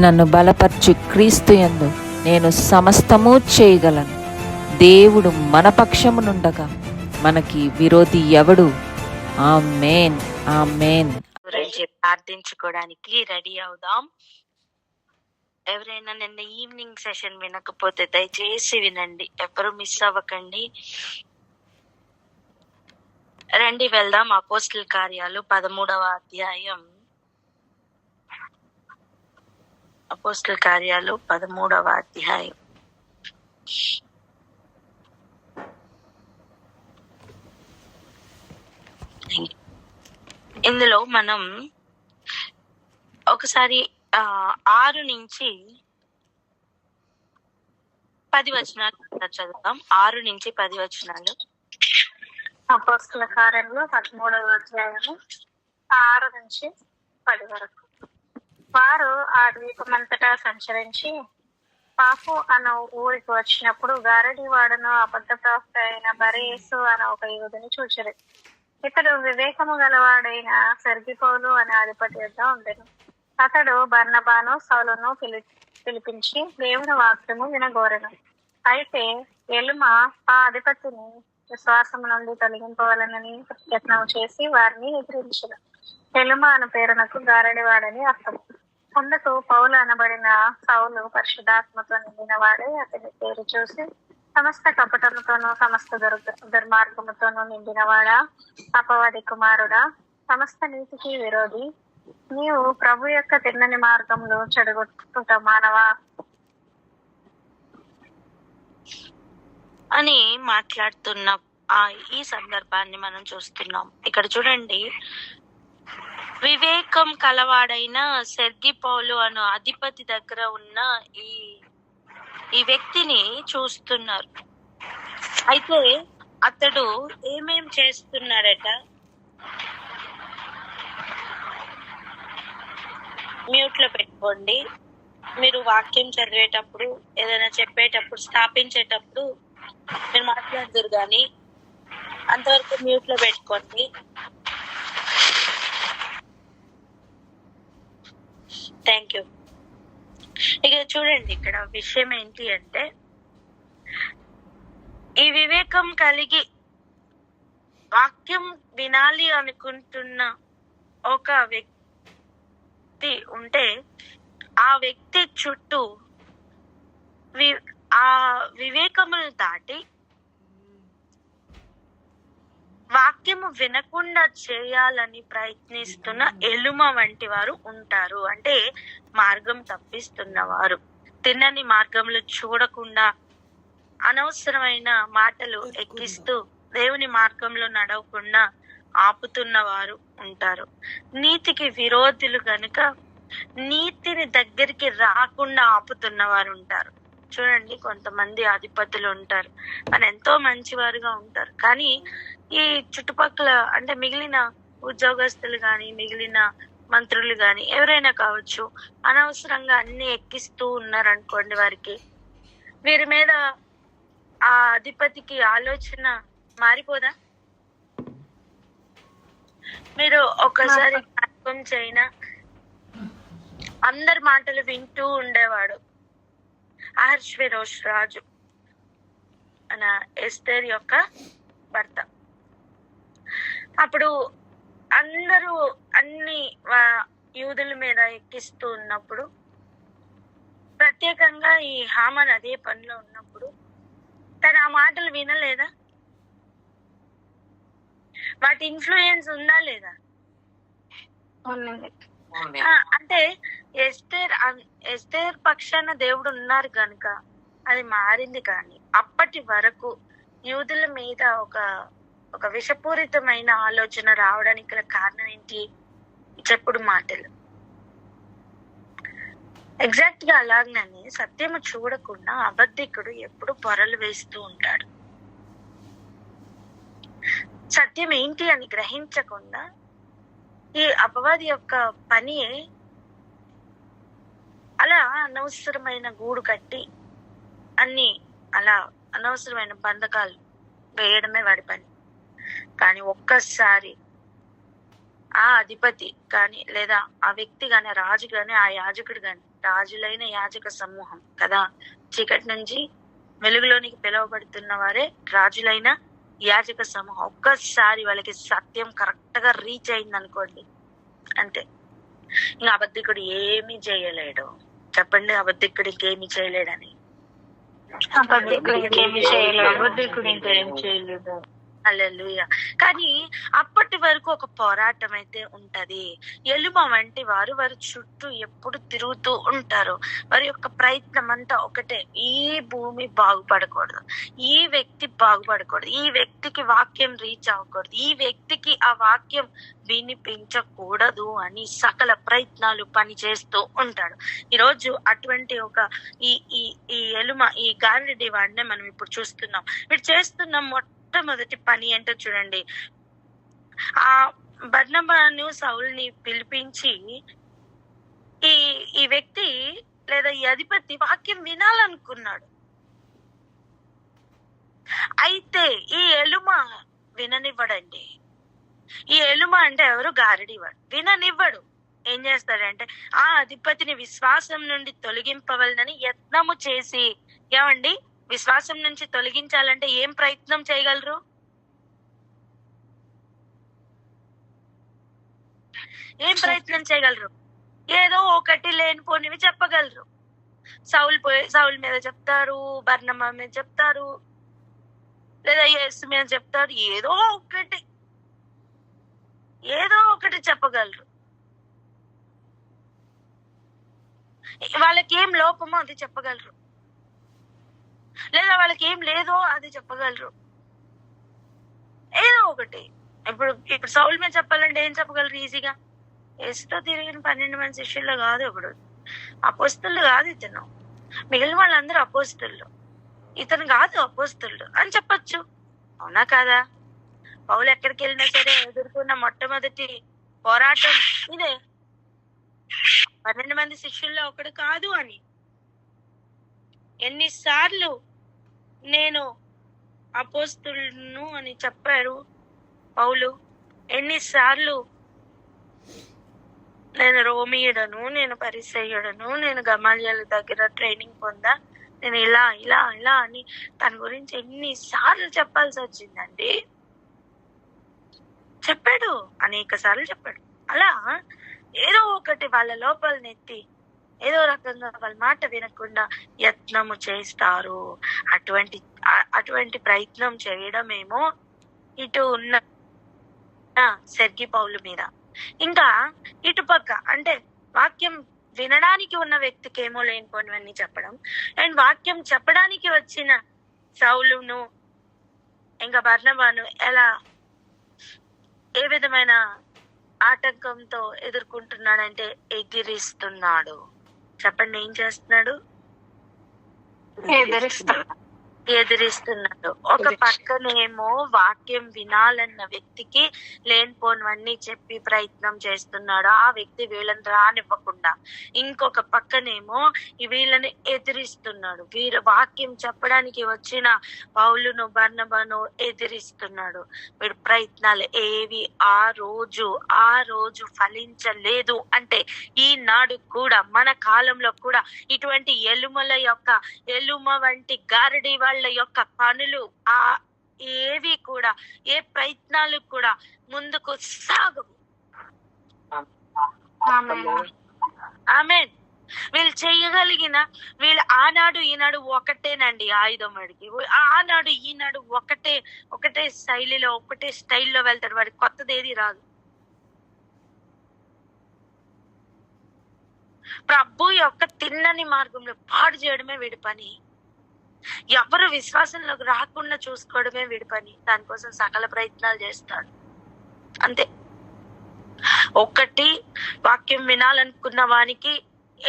నన్ను బలపరచు క్రీస్తు యందు నేను సమస్తము చేయగలను. దేవుడు మన పక్షమునుండగా మనకి విరోధి ఎవడు? ఆమేన్, ఆమేన్. గురించి ప్రార్థించుకోవడానికి రెడీ అవుదాం. ఎవరైనా నిన్న ఈవినింగ్ సెషన్ వినకపోతే దయచేసి వినండి, ఎవరు మిస్ అవ్వకండి. రండి వెళ్దాం. అపోస్తల కార్యాలు 13వ అధ్యాయం. అపోస్తల కార్యాలు 13వ అధ్యాయం. ఇందులో మనం ఒకసారి 6 నుంచి 10 వచనాలు చదువుతాం. 6 నుంచి 10 వచనాలు. అపోస్తల కార్యంలో 13వ అధ్యాయము 6 నుంచి 10 వరకు. వారు ఆ ద్వీపమంతటా సంచరించి పాపు అన్న ఊరికి వచ్చినప్పుడు గారడి వాడను అబద్ధ ప్రవక్త అయిన బరయేసు అన్న ఒక యూదుని చూచిరి. ఇతడు వివేకము గలవాడైన సెర్గిపౌలు అనే అధిపతి వద్ద ఉండెను. అతడు బర్నబాను సౌలును పిలిపించి దేవుని వాక్యము వినగోరెను. అయితే ఎలుమ ఆ అధిపతిని విశ్వాసము నుండి తొలగింపవలనని ప్రయత్నం చేసి వారిని ఎదిరించను. ఎలుమ అను పేరునకు గారడివాడని అర్థం. అందుకు పౌలు అనబడిన సౌలు పరిశుద్ధాత్మతో నిండిన వాడే అతని పేరు చూసి, సమస్త కపటముతోనూ సమస్త దుర్మార్గముతోనూ నిండినవాడా, అపవాది కుమారుడా, సమస్త నీతికి విరోధి, నీవు ప్రభు యొక్క తిన్నని మార్గంలో చెడగొట్టుట మానవా అని మాట్లాడుతున్న ఈ సందర్భాన్ని మనం చూస్తున్నాం. ఇక్కడ చూడండి, వివేకం కలవాడైన సెర్గిపౌలు అను అధిపతి దగ్గర ఉన్న ఈ వ్యక్తిని చూస్తున్నారు. అయితే అతడు ఏమేం చేస్తున్నాడట? మ్యూట్ లో పెట్టుకోండి. మీరు వాక్యం చదివేటప్పుడు, ఏదైనా చెప్పేటప్పుడు, స్థాపించేటప్పుడు మీరు మాట్లాడుతురు కానీ అంతవరకు మ్యూట్ లో పెట్టుకోండి. Thank you. ఇక చూడండి, ఇక్కడ విషయం ఏంటి అంటే, ఈ వివేకం కలిగి వాక్యం వినాలి అనుకుంటున్న ఒక వ్యక్తి ఉంటే, ఆ వ్యక్తి చుట్టూ ఆ వివేకమును దాటి వాక్యము వినకుండా చేయాలని ప్రయత్నిస్తున్న ఎలుమ వంటి వారు ఉంటారు. అంటే మార్గం తప్పిస్తున్నవారు, తిన్నని మార్గంలో చూడకుండా అనవసరమైన మాటలు ఎక్కిస్తూ దేవుని మార్గంలో నడవకుండా ఆపుతున్న వారు ఉంటారు. నీతికి విరోధులు గనుక నీతిని దగ్గరికి రాకుండా ఆపుతున్న వారు ఉంటారు. చూడండి, కొంతమంది అధిపతులు ఉంటారు, మన ఎంతో మంచివారుగా ఉంటారు, కానీ ఈ చుట్టుపక్కల అంటే మిగిలిన ఉద్యోగస్తులు కానీ, మిగిలిన మంత్రులు కానీ, ఎవరైనా కావచ్చు, అనవసరంగా అన్ని ఎక్కిస్తూ ఉన్నారనుకోండి, వారికి వీరి మీద ఆ అధిపతికి ఆలోచన మారిపోదా? మీరు ఒకసారి జ్ఞాపకం చేయనా, అందరి మాటలు వింటూ ఉండేవాడు అహష్వేరోష్ రాజు అన్న ఎస్తేర్ యొక్క భర్త. అప్పుడు అందరూ అన్ని యూదుల మీద ఎక్కిస్తూ ఉన్నప్పుడు, ప్రత్యేకంగా ఈ హామాన్ అదే పనిలో ఉన్నప్పుడు తను ఆ మాటలు వినలేదా? వాటి ఇన్ఫ్లుయెన్స్ ఉందా లేదా? అంటే ఎస్తేర్ పక్షాన దేవుడు ఉన్నారు కనుక అది మారింది. కానీ అప్పటి వరకు యూదుల మీద ఒక విషపూరితమైన ఆలోచన రావడానికి గల కారణం ఏంటి? చెప్పుడు మాటలు. ఎగ్జాక్ట్ గా అలాగనే సత్యము చూడకుండా అబద్ధికుడు ఎప్పుడు పొరలు వేస్తూ ఉంటాడు. సత్యం ఏంటి అని గ్రహించకుండా ఈ అపవాది యొక్క పని అలా అనవసరమైన గూడు కట్టి అన్ని అలా అనవసరమైన బంధకాలు వేయడమే వాడి పని. కానీ ఒక్కసారి ఆ అధిపతి కానీ, లేదా ఆ వ్యక్తి కానీ, ఆ రాజు కానీ, ఆ యాజకుడు కానీ రాజులైన యాజక సమూహం కదా. చీకటి నుంచి వెలుగులోనికి పిలువబడుతున్న వారే రాజులైన యాజక సమూహం. ఒక్కసారి వాళ్ళకి సత్యం కరెక్ట్ గా రీచ్ అయింది అనుకోండి, అంతే. ఇంకా అబద్ధికుడు ఏమీ చేయలేడు. చెప్పండి, అబద్ధికుడికి ఏమి చేయలేడని. హల్లెలూయా. కానీ అప్పటి వరకు ఒక పోరాటం అయితే ఉంటది. ఎలుమ వంటి వారు వారి చుట్టూ ఎప్పుడు తిరుగుతూ ఉంటారు. వారి యొక్క ప్రయత్నం అంతా ఒకటే, ఈ భూమి బాగుపడకూడదు, ఈ వ్యక్తి బాగుపడకూడదు, ఈ వ్యక్తికి వాక్యం రీచ్ అవ్వకూడదు, ఈ వ్యక్తికి ఆ వాక్యం వినిపించకూడదు అని సకల ప్రయత్నాలు పని చేస్తూ ఉంటాడు. ఈరోజు అటువంటి ఒక ఈ ఎలుమ, ఈ గాలిడి వాడినే మనం ఇప్పుడు చూస్తున్నాం. వీడు చేస్తున్న మొట్టమొదటి పని ఏంటో చూడండి. ఆ బర్నబాను సౌలుని పిలిపించి ఈ వ్యక్తి లేదా ఈ అధిపతి వాక్యం వినాలనుకున్నాడు. అయితే ఈ ఎలుమ విననివ్వడండి. ఈ ఎలుమ అంటే ఎవరు? గారడివాడు. విననివ్వడు. ఏం చేస్తాడంటే ఆ అధిపతిని విశ్వాసం నుండి తొలగింపవలనని యత్నము చేసి, ఏమండి, విశ్వాసం నుంచి తొలగించాలంటే ఏం ప్రయత్నం చేయగలరు? ఏం ప్రయత్నం చేయగలరు? ఏదో ఒకటి లేనిపోనివి చెప్పగలరు. సౌలు మీద చెప్తారు, బర్నబా మీద చెప్తారు, లేదా యేసు మీద చెప్తారు. ఏదో ఒకటి చెప్పగలరు. వాళ్ళకి ఏం లోపమో అది చెప్పగలరు, లేదా వాళ్ళకి ఏం లేదో అది చెప్పగలరు. ఏదో ఒకటి. ఇప్పుడు సౌలు మీద చెప్పాలంటే ఏం చెప్పగలరు ఈజీగా? యేసుతో తిరిగిన 12 మంది శిష్యుల్లో కాదు, ఇప్పుడు అపోస్తలు కాదు ఇతను, మిగిలిన వాళ్ళందరూ అపోస్తలు, ఇతను కాదు అపోస్తలు అని చెప్పొచ్చు. అవునా కాదా? పౌలు ఎక్కడికి వెళ్ళినా సరే ఎదుర్కొన్న మొట్టమొదటి పోరాటం ఇదే, 12 మంది శిష్యుల్లో ఒకడు కాదు అని. ఎన్నిసార్లు నేను అపోస్తలును అని చెప్పారు పౌలు, ఎన్నిసార్లు నేను రోమియుడను, నేను పరిసయ్యుడను, నేను గమాల్యాల దగ్గర ట్రైనింగ్ పొందా, నేను ఇలా ఇలా ఇలా అని తన గురించి ఎన్నిసార్లు చెప్పాల్సి వచ్చిందండి. చెప్పాడు, అనేక సార్లు చెప్పాడు. అలా ఏదో ఒకటి వాళ్ళ లోపల నెత్తి ఏదో రకంగా వాళ్ళ మాట వినకుండా యత్నము చేస్తారు. అటువంటి ప్రయత్నం చేయడమేమో ఇటు ఉన్న సెర్గి పౌలు మీద. ఇంకా ఇటుపక్క అంటే వాక్యం వినడానికి ఉన్న వ్యక్తికి ఏమో లేనిపోనివన్నీ చెప్పడం, అండ్ వాక్యం చెప్పడానికి వచ్చిన సౌలును ఇంకా బర్నబాను ఏ విధమైన ఆటంకంతో ఎదుర్కొంటున్నాడంటే ఎదిరిస్తున్నాడు. చెప్పండి, ఏం చేస్తున్నాడు? ఎదిరిస్తున్నాడు. ఒక పక్కనేమో వాక్యం వినాలన్న వ్యక్తికి లేనిపోనివన్నీ చెప్పి ప్రయత్నం చేస్తున్నాడు, ఆ వ్యక్తి వీళ్ళని రానివ్వకుండా. ఇంకొక పక్కనేమో వీళ్ళని ఎదిరిస్తున్నాడు, వీరు వాక్యం చెప్పడానికి వచ్చిన పౌలును బర్నబాను ఎదిరిస్తున్నాడు. వీడు ప్రయత్నాలు ఏవి ఆ రోజు ఫలించలేదు. అంటే ఈనాడు కూడా మన కాలంలో కూడా ఇటువంటి ఎలుమ వంటి గారడి వాళ్ళ యొక్క పనులు ఏవి కూడా, ఏ ప్రయత్నాలు కూడా ముందుకు సాగవు. ఆమేన్. వీళ్ళు చేయగలిగిన వీళ్ళు ఆనాడు ఈనాడు ఒకటేనండి ఆయుధం. వాడికి ఆనాడు ఈనాడు ఒకటే శైలిలో ఒకటే స్టైల్లో వెళ్తాడు. వాడికి కొత్తది ఏది రాదు. ప్రభు యొక్క తిన్నని మార్గంలో పాడు చేయడమే వీడి పని. ఎవరు విశ్వాసంలోకి రాకుండా చూసుకోవడమే వీడి పని. దానికోసం సకల ప్రయత్నాలు చేస్తాడు, అంతే. ఒకటి వాక్యం వినాలనుకున్న వానికి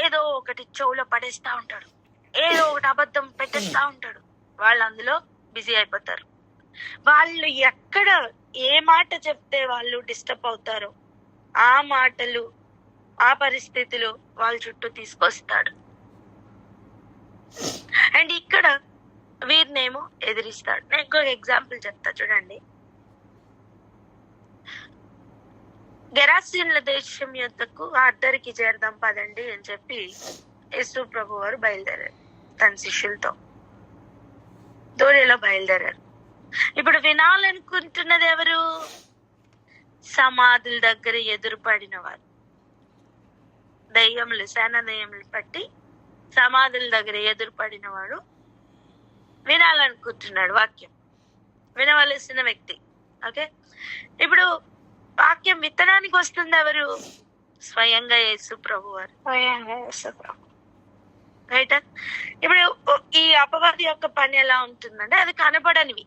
ఏదో ఒకటి చెవులో పడేస్తా ఉంటాడు, ఏదో ఒకటి అబద్ధం పెట్టేస్తా ఉంటాడు. వాళ్ళు అందులో బిజీ అయిపోతారు. వాళ్ళు ఎక్కడ ఏ మాట చెప్తే వాళ్ళు డిస్టర్బ్ అవుతారో ఆ మాటలు, ఆ పరిస్థితులు వాళ్ళ చుట్టూ తీసుకొస్తాడు. అండ్ ఇక్కడ వీరినేమో ఎదిరిస్తాడు. నేను ఇంకొక ఎగ్జాంపుల్ చెప్తా చూడండి. గెరాసీన్ల దేశం యొద్దకు అద్దరికి చేరదాం పదండి అని చెప్పి యేసు ప్రభు వారు బయలుదేరారు తన శిష్యులతో, దోణిలో బయలుదేరారు. ఇప్పుడు వినాలనుకుంటున్నది ఎవరు? సమాధుల దగ్గర ఎదురుపడిన వారు, దయ్యములు, సేన దయ్యములు పట్టి సమాధుల దగ్గర ఎదురుపడిన వాడు వినాలనుకుంటున్నాడు వాక్యం, వినవలసిన వ్యక్తి. ఓకే, ఇప్పుడు వాక్యం విత్తడానికి వస్తుంది ఎవరు? స్వయంగా యేసు ప్రభు వారు. రైట్. ఇప్పుడు ఈ అపవాది యొక్క పని ఎలా ఉంటుందంటే, అది కనబడనివి.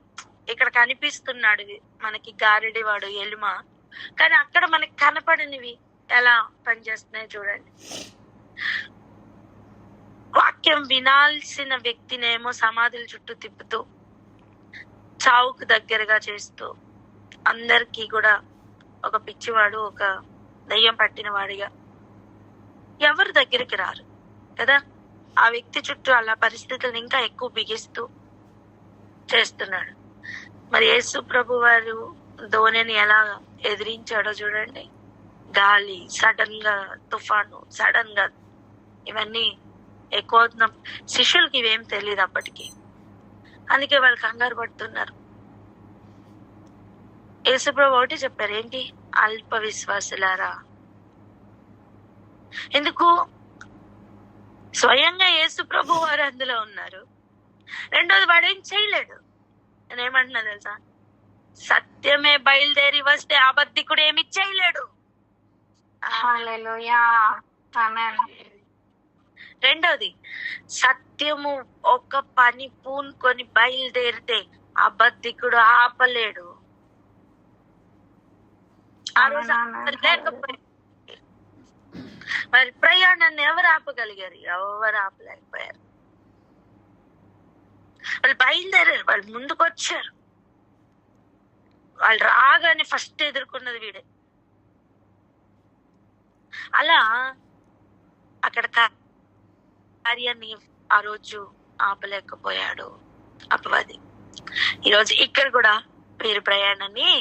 ఇక్కడ కనిపిస్తున్నాడు మనకి గారిడి వాడు, ఎలుమ, కానీ అక్కడ మనకి కనపడనివి ఎలా పనిచేస్తున్నాయి చూడండి. వాక్యం వినాల్సిన వ్యక్తినేమో సమాధుల చుట్టూ తిప్పుతూ, చావుకు దగ్గరగా చేస్తూ, అందరికీ కూడా ఒక పిచ్చివాడు, ఒక దయ్యం పట్టిన వాడిగా ఎవరు దగ్గరికి రారు కదా. ఆ వ్యక్తి చుట్టూ అలా పరిస్థితులను ఇంకా ఎక్కువ బిగిస్తూ చేస్తున్నాడు. మరి యేసు ప్రభు వారు ధోనిని ఎలా ఎదిరించాడో చూడండి. గాలి, సడన్ గా తుఫాను, సడన్ గా ఇవన్నీ ఎక్కువ అవుతున్న శిష్యులకి ఇవేం తెలియదు అప్పటికి, అందుకే వాళ్ళు కంగారు పడుతున్నారు. యేసు ప్రభు ఒకటి చెప్పారు, ఏంటి? అల్ప విశ్వాసులారా. ఎందుకు? స్వయంగా యేసు ప్రభు వారు అందులో ఉన్నారు. రెండోది, వాడేం చేయలేడు. నేనేమంటున్నా తెలుసా? సత్యమే బయలుదేరి వస్తే అబద్ధికుడు ఏమి చేయలేడు. రెండోది, సత్యము ఒక పని పూనుకొని బయలుదేరితే అబద్ధికుడు ఆపలేడు. ఆ రోజు లేకపోయారు. మరి ప్రయాణాన్ని ఎవరు ఆపగలిగారు? ఎవరు ఆపలేకపోయారు. వాళ్ళు బయలుదేరారు, వాళ్ళు ముందుకు వచ్చారు. వాళ్ళు రాగానే ఫస్ట్ ఎదుర్కొన్నది వీడే. అలా అక్కడ కార్యాన్ని ఆ రోజు ఆపలేకపోయాడు అపవాది. ఈరోజు ఇక్కడ కూడా వీరి ప్రయాణాన్ని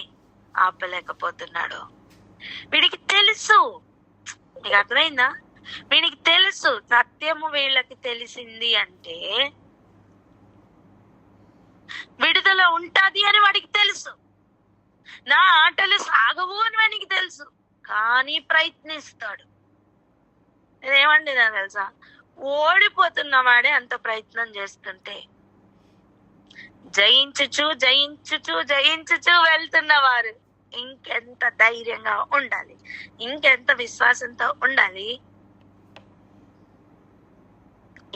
ఆపలేకపోతున్నాడు. వీడికి తెలుసు. నీకు అర్థమైందా? వీడికి తెలుసు సత్యము వీళ్ళకి తెలిసింది అంటే విడుదల ఉంటది అని వాడికి తెలుసు. నా ఆటలు సాగవు అని వాడికి తెలుసు, కానీ ప్రయత్నిస్తాడు. నేనేమండినా తెలుసా? ఓడిపోతున్నవాడే అంత ప్రయత్నం చేస్తుంటే జయించుచు జయించుచు జయించుచు వెళ్తున్నవారు ఇంకెంత ధైర్యంగా ఉండాలి, ఇంకెంత విశ్వాసంతో ఉండాలి,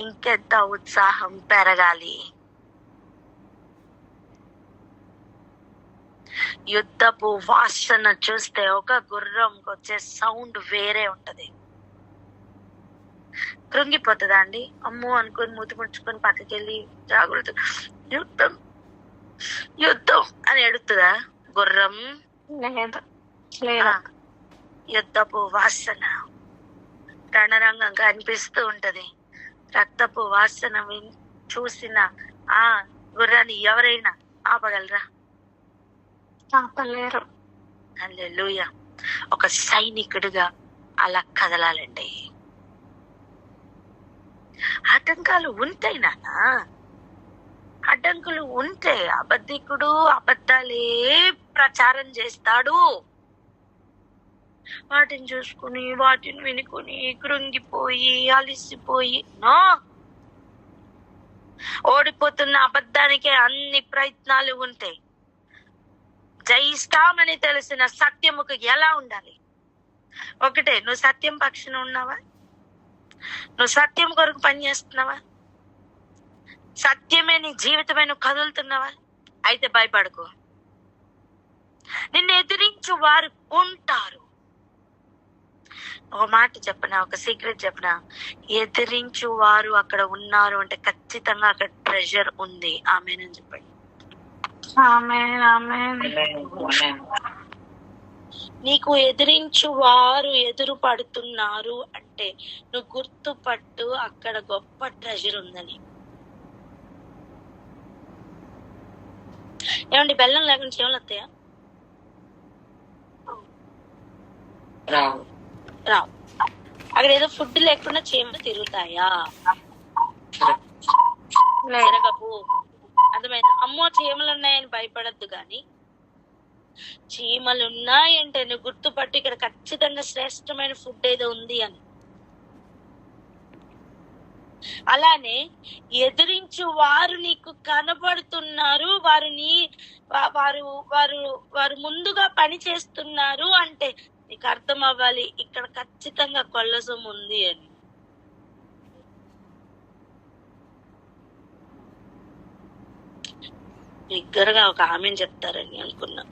ఇంకెంత ఉత్సాహం పెరగాలి. యుద్ధపు వాసన చూస్తే ఒక గుర్రంకి వచ్చే సౌండ్ వేరే ఉంటది. కృంగిపోతుందా అండి? అమ్మో అనుకుని మూతి ముడుచుకొని పక్కకి వెళ్ళి జాగ్రత్త, యుద్ధం యుద్ధం అని ఎడుతుందా గుర్రం? యుద్ధపు వాసన రణరంగంగా అనిపిస్తూ ఉంటది. రక్తపు వాసన చూసిన ఆ గుర్రాన్ని ఎవరైనా ఆపగలరా? ఆపలేరు. హల్లెలూయా. ఒక సైనికుడిగా అలా కదలాలండి. ఆటంకాలు ఉంటాయి నాన్న, అడ్డంకులు ఉంటే అబద్ధికుడు అబద్ధాలే ప్రచారం చేస్తాడు. వాటిని చూసుకుని వాటిని వినుకుని కృంగిపోయి అలిసిపోయి నో, ఓడిపోతున్న అబద్ధానికే అన్ని ప్రయత్నాలు ఉంటాయి. జయిస్తామని తెలిసిన సత్యముకు ఎలా ఉండాలి? ఒకటే, నువ్వు సత్యం పక్షాన ఉన్నావా? నువ్వు సత్యం కొరకు పని చేస్తున్నావా? సత్యమే నీ జీవితమే నువ్వు కదులుతున్నావా? అయితే భయపడకు. నిన్ను ఎదిరించు వారు ఉంటారు. ఒక మాట చెప్పనా, ఒక సీక్రెట్ చెప్పనా? ఎదిరించు వారు అక్కడ ఉన్నారు అంటే ఖచ్చితంగా అక్కడ ట్రెజర్ ఉంది. ఆమేన్ చెప్పండి. నీకు ఎదిరించు వారు ఎదురు పడుతున్నారు అంటే నువ్వు గుర్తుపట్టు, అక్కడ గొప్ప ట్రెజర్ ఉందని. ఏమండి, బెల్లం లేకుండా చెవులు వస్తాయా? రావు. అక్కడ ఏదో ఫుడ్ లేకుండా చీమలు తిరుగుతాయా? లేదు. తిరగవు. అర్థమైంది? అమ్మో చీమలు ఉన్నాయని భయపడద్దు గాని, చీమలు ఉన్నాయంటే నువ్వు గుర్తుపట్టి ఇక్కడ ఖచ్చితంగా శ్రేష్టమైన ఫుడ్ ఏదో ఉంది అని. అలానే ఎదిరించు వారు నీకు కనబడుతున్నారు, వారు ముందుగా పని చేస్తున్నారు అంటే నీకు అర్థం అవ్వాలి ఇక్కడ ఖచ్చితంగా కొల్లసం ఉంది అని. దగ్గరగా ఒక ఆమె చెప్తారని అనుకున్నా.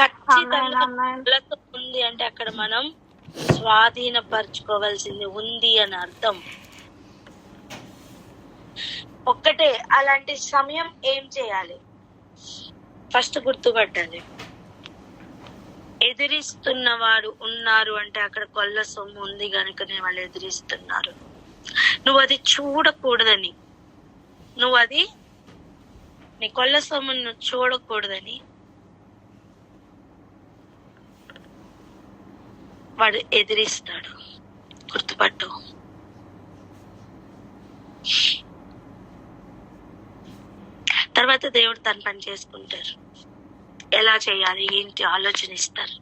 ఖచ్చితంగా కొల్లసం ఉంది అంటే అక్కడ మనం స్వాధీనపరచుకోవాల్సింది ఉంది అని అర్థం. ఒక్కటే, అలాంటి సమయం ఏం చేయాలి? ఫస్ట్ గుర్తుపట్టాలి, ఎదిరిస్తున్న వారు ఉన్నారు అంటే అక్కడ కొల్ల సొమ్ము ఉంది కనుకనే వాళ్ళు ఎదిరిస్తున్నారు. నువ్వు అది చూడకూడదని, నీ కొల్ల సొమ్మును నువ్వు చూడకూడదని వాడు ఎదిరిస్తాడు. గుర్తుపట్టు. తర్వాత దేవుడు తన పని చేసుకుంటారు. ఎలా చేయాలి ఏంటి ఆలోచనిస్తారు.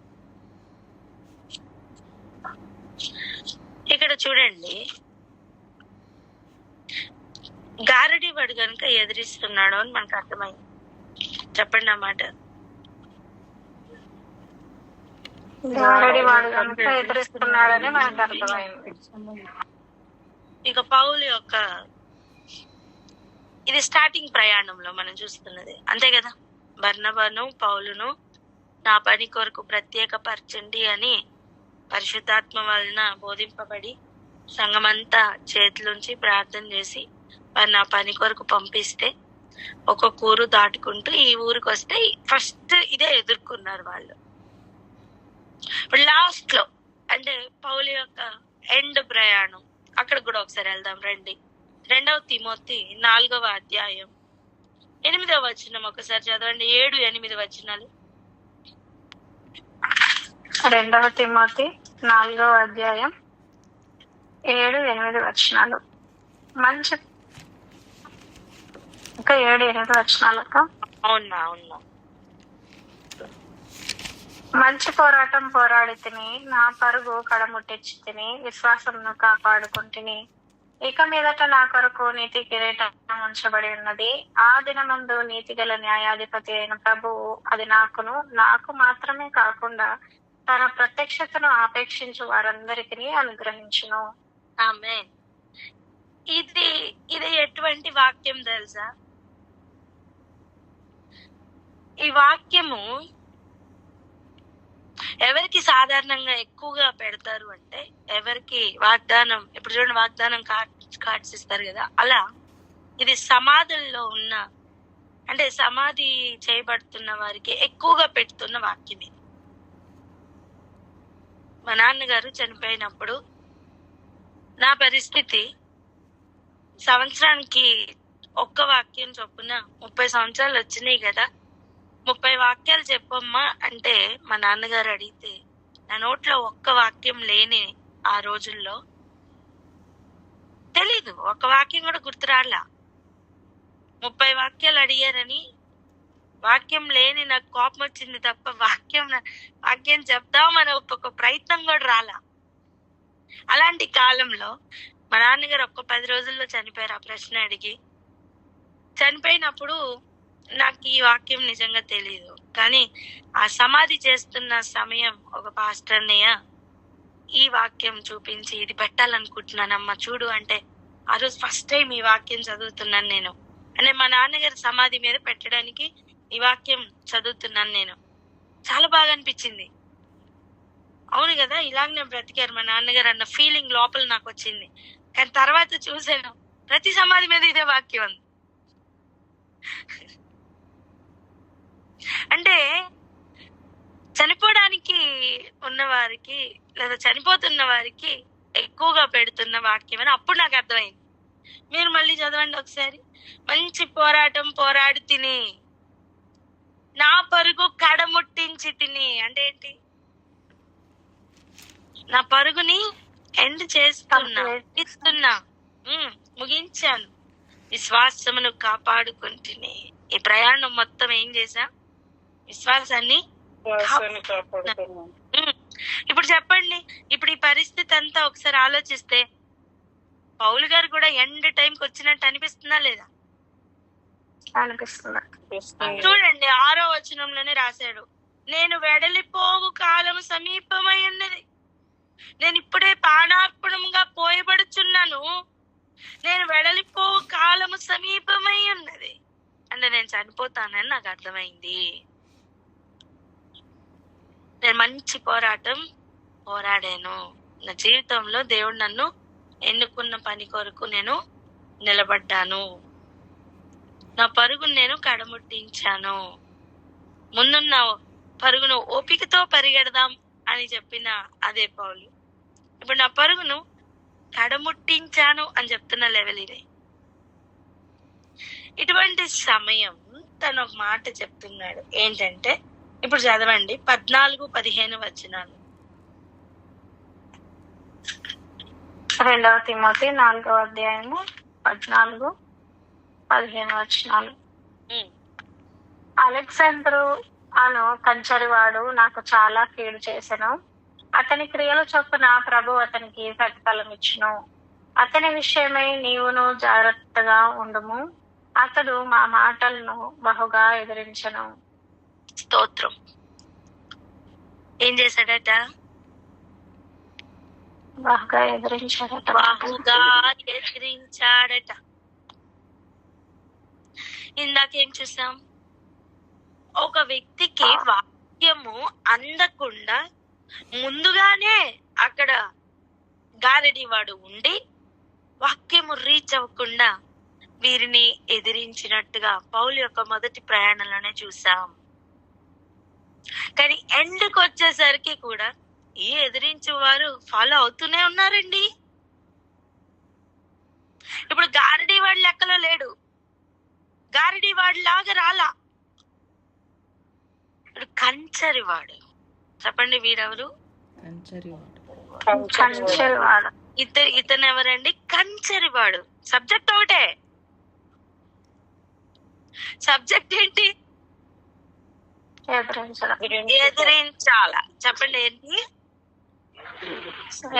ఇక్కడ చూడండి, గారడి వాడు కనుక ఎదిరిస్తున్నాడు అని మనకు అర్థమైంది. చెప్పండి అన్నమాట. ఎదురిస్తున్నాడని మనకు అర్థమైంది. ఇక పౌలు యొక్క ఇది స్టార్టింగ్ ప్రయాణంలో మనం చూస్తున్నది అంతే కదా. బర్నబాను పౌలును నా పని కొరకు ప్రత్యేకపరచండి అని పరిశుద్ధాత్మ వలన బోధింపబడి సంఘమంతా చేతిలోంచి ప్రార్థన చేసి వారు నా పని కొరకు పంపిస్తే ఒక్కొక్క ఊరు దాటుకుంటూ ఈ ఊరికి వస్తే ఫస్ట్ ఇదే ఎదుర్కొన్నారు వాళ్ళు. ఇప్పుడు లాస్ట్ లో అంటే పౌలు యొక్క ఎండ్ ప్రయాణం అక్కడ కూడా ఒకసారి వెళ్దాం రండి. 2 తిమోతి 4వ అధ్యాయం 8వ వచనం ఒకసారి చదవండి. 7-8 వచనాలు. 2 తిమోతి 4వ అధ్యాయం 7-8 వచనాలు. మంచి ఇంకా 7-8 వచనాలతో అవునా మంచి పోరాటం పోరాడి తిని నా పరుగు కడముట్టించి తిని విశ్వాసంను కాపాడుకుంటుని ఇక మీదట నా కొరకు నీతి కిరీటం ఉంచబడి ఉన్నది. ఆ దినమందు నీతి గల న్యాయాధిపతి అయిన ప్రభువు అది నాకు మాత్రమే కాకుండా తన ప్రత్యక్షతను ఆపేక్షించు వారందరికీ అనుగ్రహించును. ఆమేన్. ఇది ఎటువంటి వాక్యం తెలుసా? ఈ వాక్యము ఎవరికి సాధారణంగా ఎక్కువగా పెడతారు అంటే ఎవరికి వాగ్దానం, ఇప్పుడు చూడండి వాగ్దానం కార్డ్స్ ఇస్తారు కదా, అలా ఇది సమాధుల్లో ఉన్న అంటే సమాధి చేయబడుతున్న వారికి ఎక్కువగా పెడుతున్న వాక్యం ఇది. మా నాన్నగారు చనిపోయినప్పుడు నా పరిస్థితి సంవత్సరానికి ఒక్క వాక్యం చొప్పున 30 సంవత్సరాలు వచ్చినాయి కదా, 30 వాక్యాలు చెప్పమ్మా అంటే మా నాన్నగారు అడిగితే నా నోట్లో ఒక్క వాక్యం లేని ఆ రోజుల్లో తెలీదు, ఒక్క వాక్యం కూడా గుర్తురాలా. 30 వాక్యాలు అడిగారని వాక్యం లేని నాకు కోపం వచ్చింది తప్ప వాక్యం చెప్దామని ఒక్కొక్క ప్రయత్నం కూడా రాలా. అలాంటి కాలంలో మా నాన్నగారు ఒక్క 10 రోజుల్లో చనిపోయారు. ఆ ప్రశ్న అడిగి చనిపోయినప్పుడు నాకు ఈ వాక్యం నిజంగా తెలియదు. కానీ ఆ సమాధి చేస్తున్న సమయం ఒక పాస్టర్ అన్నయ్య ఈ వాక్యం చూపించి ఇది పెట్టాలనుకుంటున్నానమ్మా చూడు అంటే ఆ రోజు ఫస్ట్ టైం ఈ వాక్యం చదువుతున్నాను నేను. అంటే మా నాన్నగారి సమాధి మీద పెట్టడానికి ఈ వాక్యం చదువుతున్నాను నేను. చాలా బాగా అనిపించింది. అవును కదా, ఇలాగనే బ్రతికారు మా నాన్నగారు అన్న ఫీలింగ్ లోపల నాకు వచ్చింది. కానీ తర్వాత చూసాను ప్రతి సమాధి మీద ఇదే వాక్యం ఉంది. అంటే చనిపోవడానికి ఉన్న వారికి లేదా చనిపోతున్న వారికి ఎక్కువగా పెడుతున్న వాక్యం అని అప్పుడు నాకు అర్థమైంది. మీరు మళ్ళీ చదవండి ఒకసారి. మంచి పోరాటం పోరాడి తిని నా పరుగు కడముట్టించి తిని అంటే ఏంటి? నా పరుగుని ఎండ్ చేస్తున్నా ముగించాను, విశ్వాసమును కాపాడుకుంటుని. ఈ ప్రయాణం మొత్తం ఏం చేశా? విశ్వాసాన్ని ఇప్పుడు చెప్పండి, ఇప్పుడు ఈ పరిస్థితి అంతా ఒకసారి ఆలోచిస్తే పౌలు గారు కూడా ఎండ్ టైంకి వచ్చినట్టు అనిపిస్తుందా లేదా? అనిపిస్తుంది. చూడండి 6వ వచనంలోనే రాశాడు, నేను వెడలిపోవు కాలము సమీపమై ఉన్నది, నేను ఇప్పుడే పానార్పణంగా పోయబడుచున్నాను, నేను వెడలిపోవు కాలము సమీపమై ఉన్నది అంటే నేను చనిపోతానని నాకు అర్థమైంది. నేను మంచి పోరాటం పోరాడాను, నా జీవితంలో దేవుడు నన్ను ఎన్నుకున్న పని కొరకు నేను నిలబడ్డాను, నా పరుగును నేను కడముట్టించాను, ముందున్న పరుగును ఓపికతో పరిగెడదాం అని చెప్పిన అదే పౌలు ఇప్పుడు నా పరుగును కడముట్టించాను అని చెప్తున్న లెవెల్ ఇది. ఇటువంటి సమయం తను ఒక మాట చెప్తున్నాడు ఏంటంటే, ఇప్పుడు చదవండి 14-15 వచనాలు. 2 తిమోతి 4వ అధ్యాయము 14-15 వచనాలు. అలెగ్జాండరు అను కంచరివాడు నాకు చాలా కీడు చేసెను, అతని క్రియల చొప్పున ప్రభు అతనికి ప్రతిఫలం ఇచ్చును. అతని విషయమై నీవును జాగ్రత్తగా ఉండుము, అతడు మా మాటలను బహుగా ఎదిరించను. స్తోత్రం. ఏం చేశాడట? బహుగా ఎదిరించాడట. ఇందాకేం చూసాం? ఒక వ్యక్తికి వాక్యము అందకుండా ముందుగానే అక్కడ గారడి వాడు ఉండి వాక్యము రీచ్ అవ్వకుండా వీరిని ఎదిరించినట్టుగా పౌలు యొక్క మొదటి ప్రయాణంలోనే చూసాం. కానీ ఎండ్కి వచ్చేసరికి కూడా ఈ ఎదిరించే వారు ఫాలో అవుతూనే ఉన్నారండి. ఇప్పుడు గారడి వాడి లెక్కలో లేడు, గారడి వాడి లాగా రాలా, ఇప్పుడు కంచరివాడు. చెప్పండి వీరెవరు? కంచరివాడు. ఇతను ఎవరండి? కంచరివాడు. సబ్జెక్ట్ ఒకటే, సబ్జెక్ట్ ఏంటి? ఎదిరించాలా. చెప్పండి ఏంటి?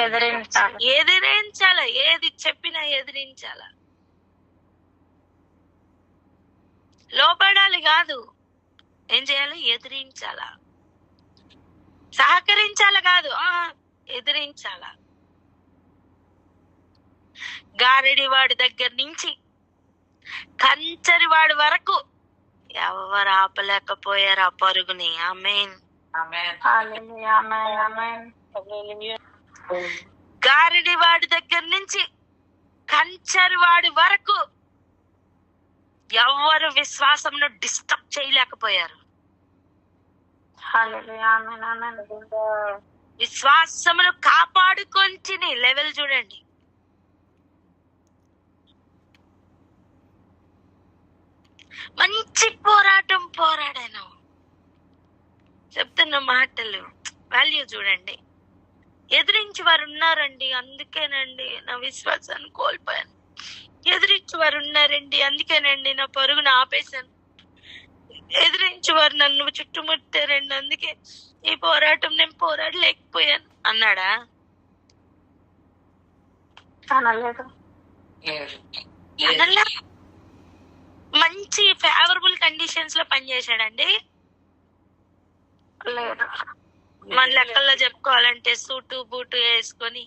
ఎదిరించాలా. ఏది చెప్పినా ఎదిరించాలా, లోపడాలి కాదు. ఏం చేయాలి? ఎదిరించాలా. సహకరించాలా కాదు, ఎదిరించాలా. గారడి వాడి దగ్గర నుంచి కంచరి వాడి వరకు ఎవరు ఆపలేకపోయారు ఆ పరుగుని. ఆమేన్. గారడి వాడి దగ్గర నుంచి కంచరి వాడి వరకు ఎవరు విశ్వాసంను డిస్టర్బ్ చేయలేకపోయారు. విశ్వాసమును కాపాడుకొని లెవెల్ చూడండి. మంచి పోరాటం పోరాడాను. చెప్తున్న మాటలు వాల్యూ చూడండి. ఎదిరించి వారు ఉన్నారండి, అందుకేనండి నా విశ్వాసాన్ని కోల్పోయాను. ఎదిరించి వారు ఉన్నారండి, అందుకేనండి నా పరుగును ఆపేశాను. ఎదిరించి వారు నన్ను చుట్టుముట్టారండి, అందుకే ఈ పోరాటం నేను పోరాడలేకపోయాను అన్నాడా? మంచి ఫేవరబుల్ కండిషన్స్ లో పనిచేశాడండి. మన లెక్కల్లో చెప్పుకోవాలంటే సూటు బూటు వేసుకొని,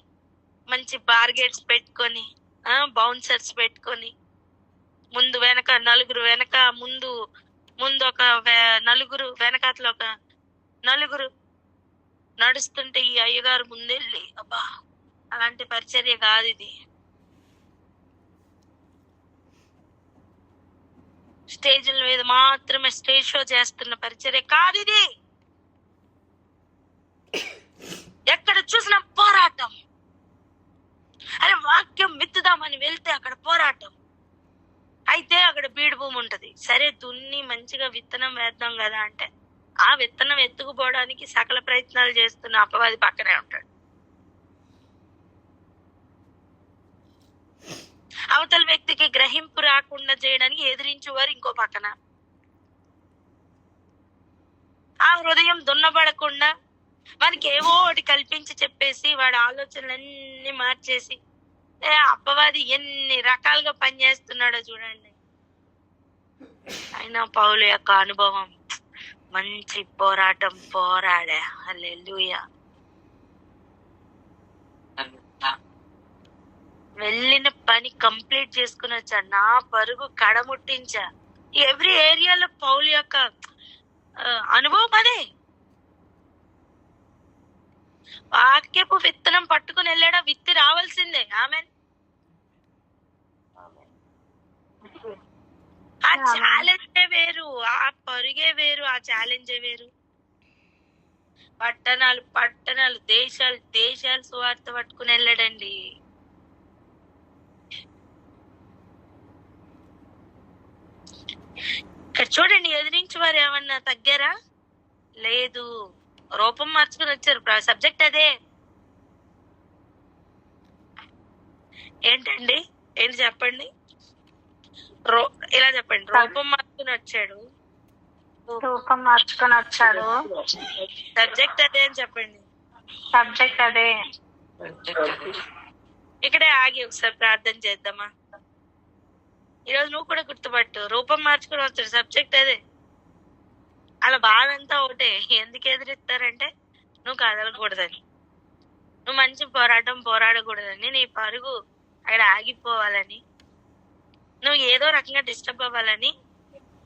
మంచి బార్గెట్స్ పెట్టుకొని, బౌన్సర్స్ పెట్టుకొని, ముందు వెనక నలుగురు, వెనక ముందు ఒక నలుగురు, వెనకాతలో ఒక నలుగురు నడుస్తుంటే ఈ అయ్యగారు ముందెళ్ళి, అబ్బా అలాంటి పరిచర్య కాదు ఇది. స్టేజ్ల మీద మాత్రమే స్టేజ్ షో చేస్తున్న పరిచర్య కాదు ఇది. ఎక్కడ చూసిన పోరాటం. అరే వాక్యం విత్తుదామని వెళ్తే అక్కడ పోరాటం. అయితే అక్కడ బీడు భూమి ఉంటది. సరే దున్ని మంచిగా విత్తనం వేద్దాం కదా అంటే ఆ విత్తనం ఎత్తుకుపోవడానికి సకల ప్రయత్నాలు చేస్తున్న అపవాది పక్కనే ఉంటాడు. అవతల వ్యక్తికి గ్రహింపు రాకుండా చేయడానికి ఎదిరించేవారు ఇంకో పక్కన. ఆ హృదయం దున్నబడకుండా వానికి ఏవో ఒకటి కల్పించి చెప్పేసి వాడి ఆలోచనలన్నీ మార్చేసి అప్పవాది ఎన్ని రకాలుగా పనిచేస్తున్నాడో చూడండి. అయినా పౌలు యొక్క అనుభవం, మంచి పోరాటం పోరాడా. హల్లెలూయా. వెళ్ళిన పని కంప్లీట్ చేసుకుని వచ్చా, నా పరుగు కడముట్టించా. ఎవ్రీ ఏరియాలో పౌలు యొక్క అనుభవం అదే. వాక్యపు విత్తనం పట్టుకుని వెళ్ళాడా, విత్తి రావాల్సిందే. ఆమెన్. ఆ ఛాలెంజే వేరు, ఆ పరుగే వేరు, ఆ ఛాలెంజే వేరు. పట్టణాలు పట్టణాలు, దేశాలు దేశాలు సువార్త పట్టుకుని వెళ్ళాడండి. ఇక్కడ చూడండి, ఎదిరించి వారు ఏమన్నా తగ్గారా? లేదు, రూపం మార్చుకుని వచ్చారు. సబ్జెక్ట్ అదే. ఏంటండి, ఏంటి చెప్పండి, ఇలా చెప్పండి. రూపం మార్చుకుని వచ్చాడు, రూపం మార్చుకొని వచ్చాడు. సబ్జెక్ట్ అదే అని చెప్పండి. సబ్జెక్ట్ అదే. ఇక్కడే ఆగి ఒకసారి ప్రార్థన చేద్దామా? ఈరోజు నువ్వు కూడా గుర్తుపట్టు, రూపం మార్చుకుని వచ్చాడు, సబ్జెక్ట్ అదే. అలా బాధ అంతా ఒకటే. ఎందుకు ఎదిరిస్తారంటే నువ్వు కదలకూడదని, నువ్వు మంచి పోరాటం పోరాడకూడదని, నీ పరుగు అక్కడ ఆగిపోవాలని, నువ్వు ఏదో రకంగా డిస్టర్బ్ అవ్వాలని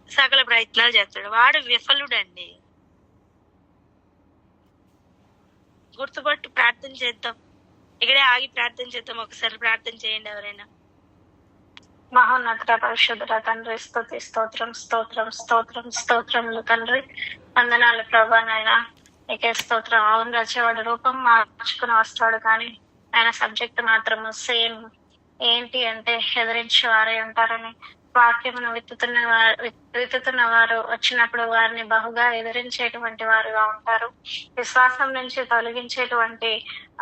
సకల ప్రయత్నాలు చేస్తాడు. వాడు విఫలుడండి. గుర్తుపట్టు, ప్రార్థన చేద్దాం. ఇక్కడే ఆగి ప్రార్థన చేద్దాం. ఒకసారి ప్రార్థన చేయండి ఎవరైనా. మహోన్నత పరిశుద్ధుల తండ్రి, స్తుతి స్తోత్రం స్తోత్రం స్తోత్రం స్తోత్రములు తండ్రి. వందనాలు ప్రభా. నాయన నీకే స్తోత్రం. అవును రచేవాడు రూపం మార్చుకుని వస్తాడు, కానీ ఆయన సబ్జెక్ట్ మాత్రము సేమ్. ఏంటి అంటే ఎదిరించే వారే ఉంటారని. వాక్యమును విత్తుతున్న వారు వచ్చినప్పుడు వారిని బహుగా ఎదిరించేటువంటి వారుగా ఉంటారు. విశ్వాసం నుంచి తొలగించేటువంటి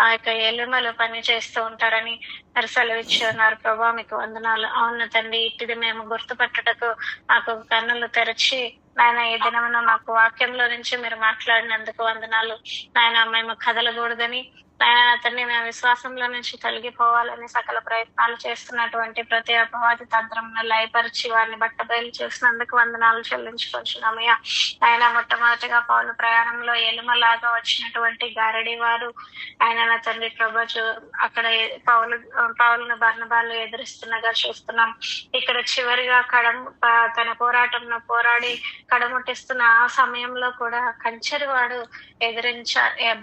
ఆ యొక్క ఎలుమలు పని చేస్తూ ఉంటారని మరి సెలవిచ్చి ఉన్నారు ప్రభా. మీకు వందనాలు. అవును తండ్రి, ఇటుది మేము గుర్తుపట్టుటకు మాకు కన్నులు తెరచి నాయన ఈ దినమున మాకు వాక్యంలో నుంచి మీరు మాట్లాడినందుకు వందనాలు. నాయన మేము కదలకూడదని, నాయన తండ్రి మేము విశ్వాసంలో నుంచి తొలగిపోవాలని సకల ప్రయత్నాలు చేస్తున్నటువంటి ప్రతి అపవాది తంత్రంను లయపరిచి వారిని బట్టబయలు చేసినందుకు వందనాలు చెల్లించుకొచ్చున్నామయ్యా. ఆయన మొట్టమొదటిగా పౌలు ప్రయాణంలో ఎలుమలాగా వచ్చినటువంటి గారడి వారు ఆయన నా తండ్రి ప్రభా అక్కడ పౌలును బర్నబాలు ఎదురిస్తున్నగా చూస్తున్నాం. ఇక్కడ చివరిగా తన పోరాటంలో పోరాడి కడముట్టిస్తున్న ఆ సమయంలో కూడా కంచెరి వాడు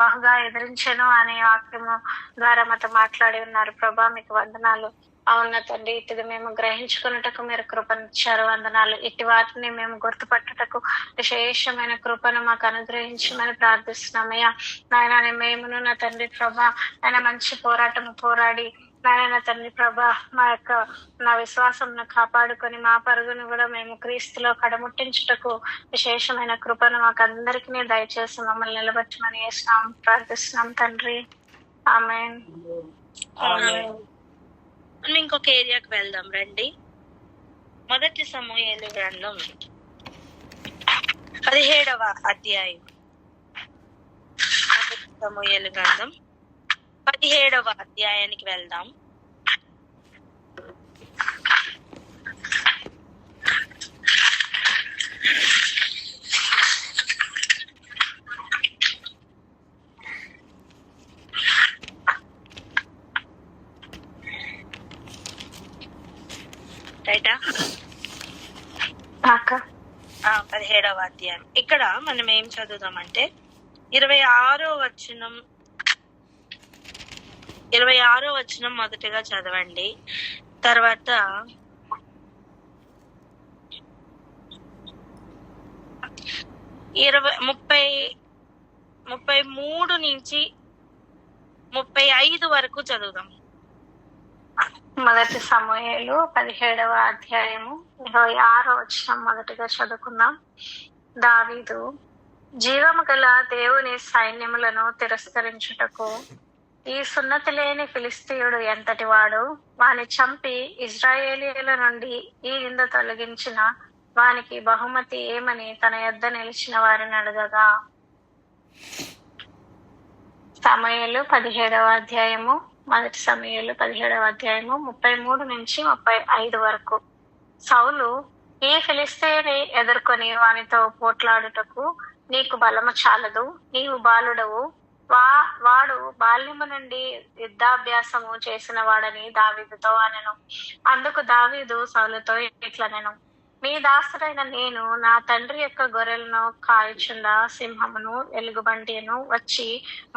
బహుగా ఎదిరించను అనే వాక్యము ద్వారా మాతో మాట్లాడి ఉన్నారు ప్రభా. మీకు వందనాలు. అవున తండ్రి, ఇటుది మేము గ్రహించుకున్నటకు మీరు కృపనిచ్చారు. వందనాలు. ఇటు వాటిని మేము గుర్తుపట్టుటకు విశేషమైన కృపను మాకు అనుగ్రహించమని ప్రార్థిస్తున్నామయ్యా. నాయన మేమును నా తండ్రి ప్రభా ఆయన మంచి పోరాటం పోరాడి నాయన తండ్రి ప్రభా నా విశ్వాసం కాపాడుకొని మా పరుగును కూడా మేము క్రీస్తులో కడముట్టించుటకు విశేషమైన కృపను మాకు అందరికీ దయచేసి మమ్మల్ని నిలబెట్టమని ప్రార్థిస్తున్నాం తండ్రి. ఆమేన్. ఇంకొక ఏరియాకి వెళ్దాం రండి. మొదటి సమూయేలు గ్రంథం 17వ అధ్యాయం. మొదటి సమూయేలు గ్రంథం 17వ అధ్యాయానికి వెళ్దాం. రైటా? 17వ అధ్యాయం. ఇక్కడ మనం ఏం చదువుదామంటే 26వ వచనం మొదటిగా చదవండి. తర్వాత 33 నుంచి 35 వరకు చదువుదాం. మొదటి సమూయేలు 17వ అధ్యాయము 26వ వచనం మొదటిగా చదువుకుందాం. దావీదు జీవము గల దేవుని సైన్యములను తిరస్కరించుటకు ఈ సున్నతి లేని ఫిలిస్తీయుడు ఎంతటి వాడు, వాని చంపి ఇశ్రాయేలీయుల నుండి ఈ నింద తొలగించిన వానికి బహుమతి ఏమని తన యొద్ద నిలిచిన వారిని అడగగా, సమూయేలు 17వ అధ్యాయము, మొదటి సమూయేలు 17వ అధ్యాయము 33 నుంచి 35 వరకు. సౌలు ఈ ఫిలిస్తీయుని ఎదుర్కొని వానితో పోట్లాడుటకు నీకు బలము చాలదు, నీవు బాలుడవు, వాడు బాల్యము నుండి యుద్ధాభ్యాసము చేసిన వాడని దావీదుతో అనెను. అందుకు దావీదు సౌలుతో ఇట్లనెను, మీ దాసుడైన నేను నా తండ్రి యొక్క గొర్రెలను కాయుచుండా సింహమును ఎలుగుబంటిను వచ్చి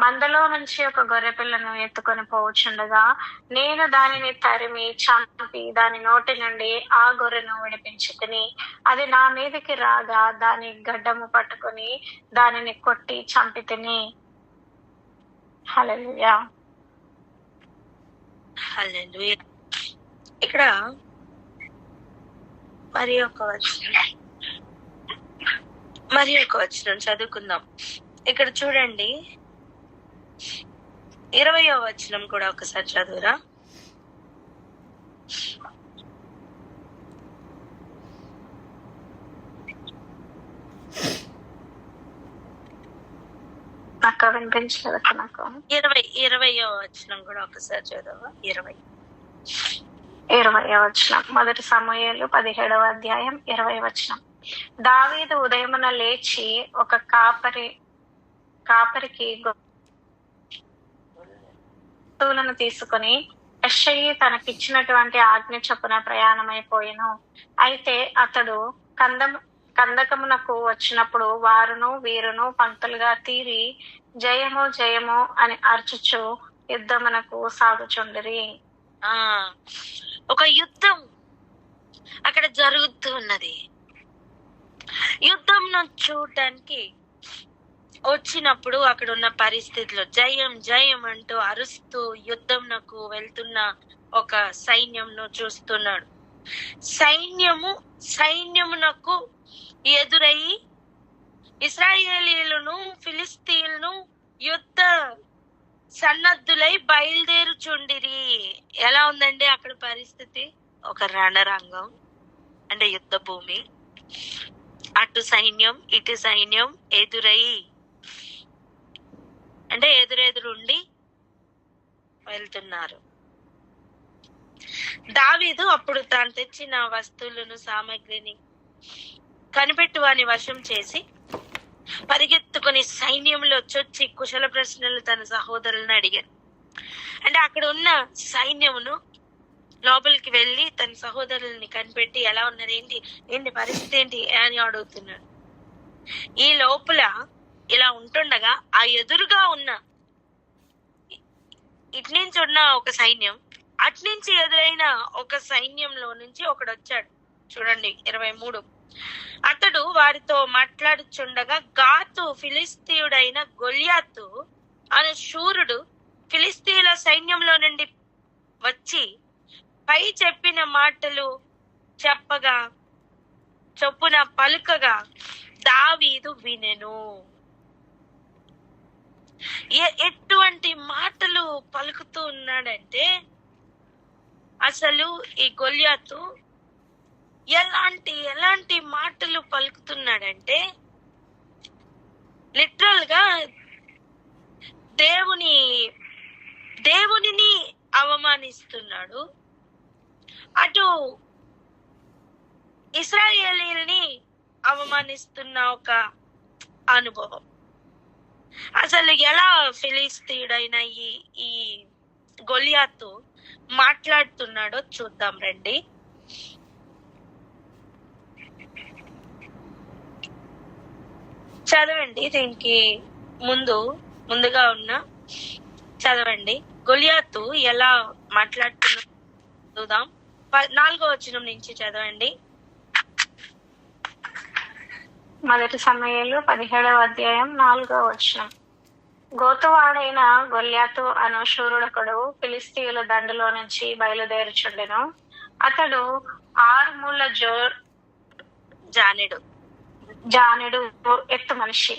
మందలో నుంచి ఒక గొర్రె పిల్లను ఎత్తుకొని పోవచ్చుండగా నేను దానిని తరిమి చంపి దాని నోటి నుండి ఆ గొర్రెను విడిపించుకుని అది నా మీదకి రాగా దాని గడ్డము పట్టుకుని దానిని కొట్టి చంపి తిని. హల్లెలూయా. హల్లెలూయా. ఇక్కడ మరి ఒక వచనం చదువుకుందాం. ఇక్కడ చూడండి, 20వ వచనం కూడా ఒకసారి చదువురా. నాకు వినిపించలేదు. నాకు 20వ వచనం కూడా ఒకసారి చదువు. 20వ వచనం, మొదటి సమూయేలు 17వ అధ్యాయం 20వ వచనం. దావీదు ఉదయమున లేచి ఒక కాపరికి గొర్రెలను తీసుకుని యెష్షయి తనకిచ్చినటువంటి ఆజ్ఞ చొప్పున ప్రయాణమైపోయెను. అయితే అతడు కందకమునకు వచ్చినప్పుడు వారును వీరును పంక్తులుగా తీరి జయము జయము అని అర్చుచు యుద్ధమునకు సాగుచుండిరి. ఒక యుద్ధం అక్కడ జరుగుతూ ఉన్నది. యుద్ధం చూడటానికి వచ్చినప్పుడు అక్కడ ఉన్న పరిస్థితిలో జయం జయం అంటూ అరుస్తూ యుద్ధంకు వెళ్తున్న ఒక సైన్యంను చూస్తున్నాడు. సైన్యమునకు ఎదురయ్యి ఇశ్రాయేలీయులను ఫిలిస్తీయులను యుద్ధ సన్నద్ధులై బయలుదేరుచుండిరి. ఎలా ఉందండి అక్కడ పరిస్థితి? ఒక రణరంగం, అంటే యుద్ధ భూమి. అటు సైన్యం ఇటు సైన్యం ఎదురయ్యి, అంటే ఎదురెదురుండి వెళ్తున్నారు. దావీదు అప్పుడు తాను తెచ్చిన వస్తువులను సామాగ్రిని కనిపెట్టు వాని వశం చేసి పరిగెత్తుకుని సైన్యంలో చొచ్చి కుశల ప్రశ్నలు తన సహోదరులను అడిగారు. అంటే అక్కడ ఉన్న సైన్యమును లోపలికి వెళ్ళి తన సహోదరుల్ని కనిపెట్టి ఎలా ఉన్నారు, ఏంటి పరిస్థితి ఏంటి అని అడుగుతున్నాడు. ఈ లోపల ఇలా ఉంటుండగా ఆ ఎదురుగా ఉన్న ఇటు నుంచి ఉన్న ఒక సైన్యం, అట్నుంచి ఎదురైన ఒక సైన్యంలో నుంచి ఒకడు వచ్చాడు. చూడండి 23. అతడు వారితో మాట్లాడుచుండగా గాతు ఫిలిస్తీయుడైన గొల్యాతు అనే శూరుడు ఫిలిస్తీయుల సైన్యంలో నుండి వచ్చి పై చెప్పిన మాటలు చొప్పున పలుకగా దావీదు వినెను. ఎటువంటి మాటలు పలుకుతూ ఉన్నాడంటే, అసలు ఈ గొల్యాతు ఎలాంటి మాటలు పలుకుతున్నాడంటే, లిటరల్ గా దేవునిని అవమానిస్తున్నాడు, అటు ఇశ్రాయేలీయుల్ని అవమానిస్తున్న ఒక అనుభవం. అసలు ఎలా ఫిలిస్తీయుడైన ఈ గొల్యాతు మాట్లాడుతున్నాడో చూద్దాం రండి. చదవండి, దీనికి ముందుగా ఉన్న చదవండి. గొల్యాతు ఎలా మాట్లాడుతున్నా చూద్దాం. 4వ వచనం నుంచి చదవండి. మొదటి సమూయేలు 17వ అధ్యాయం 4వ వచనం. గోతువాడైన గొల్యాతు అను శూరుడొకడు ఫిలిస్తీయుల దండులో నుంచి బయలుదేరుచుండెను. అతడు 6 మూల జానెడు జానుడు ఎత్తు మనిషి.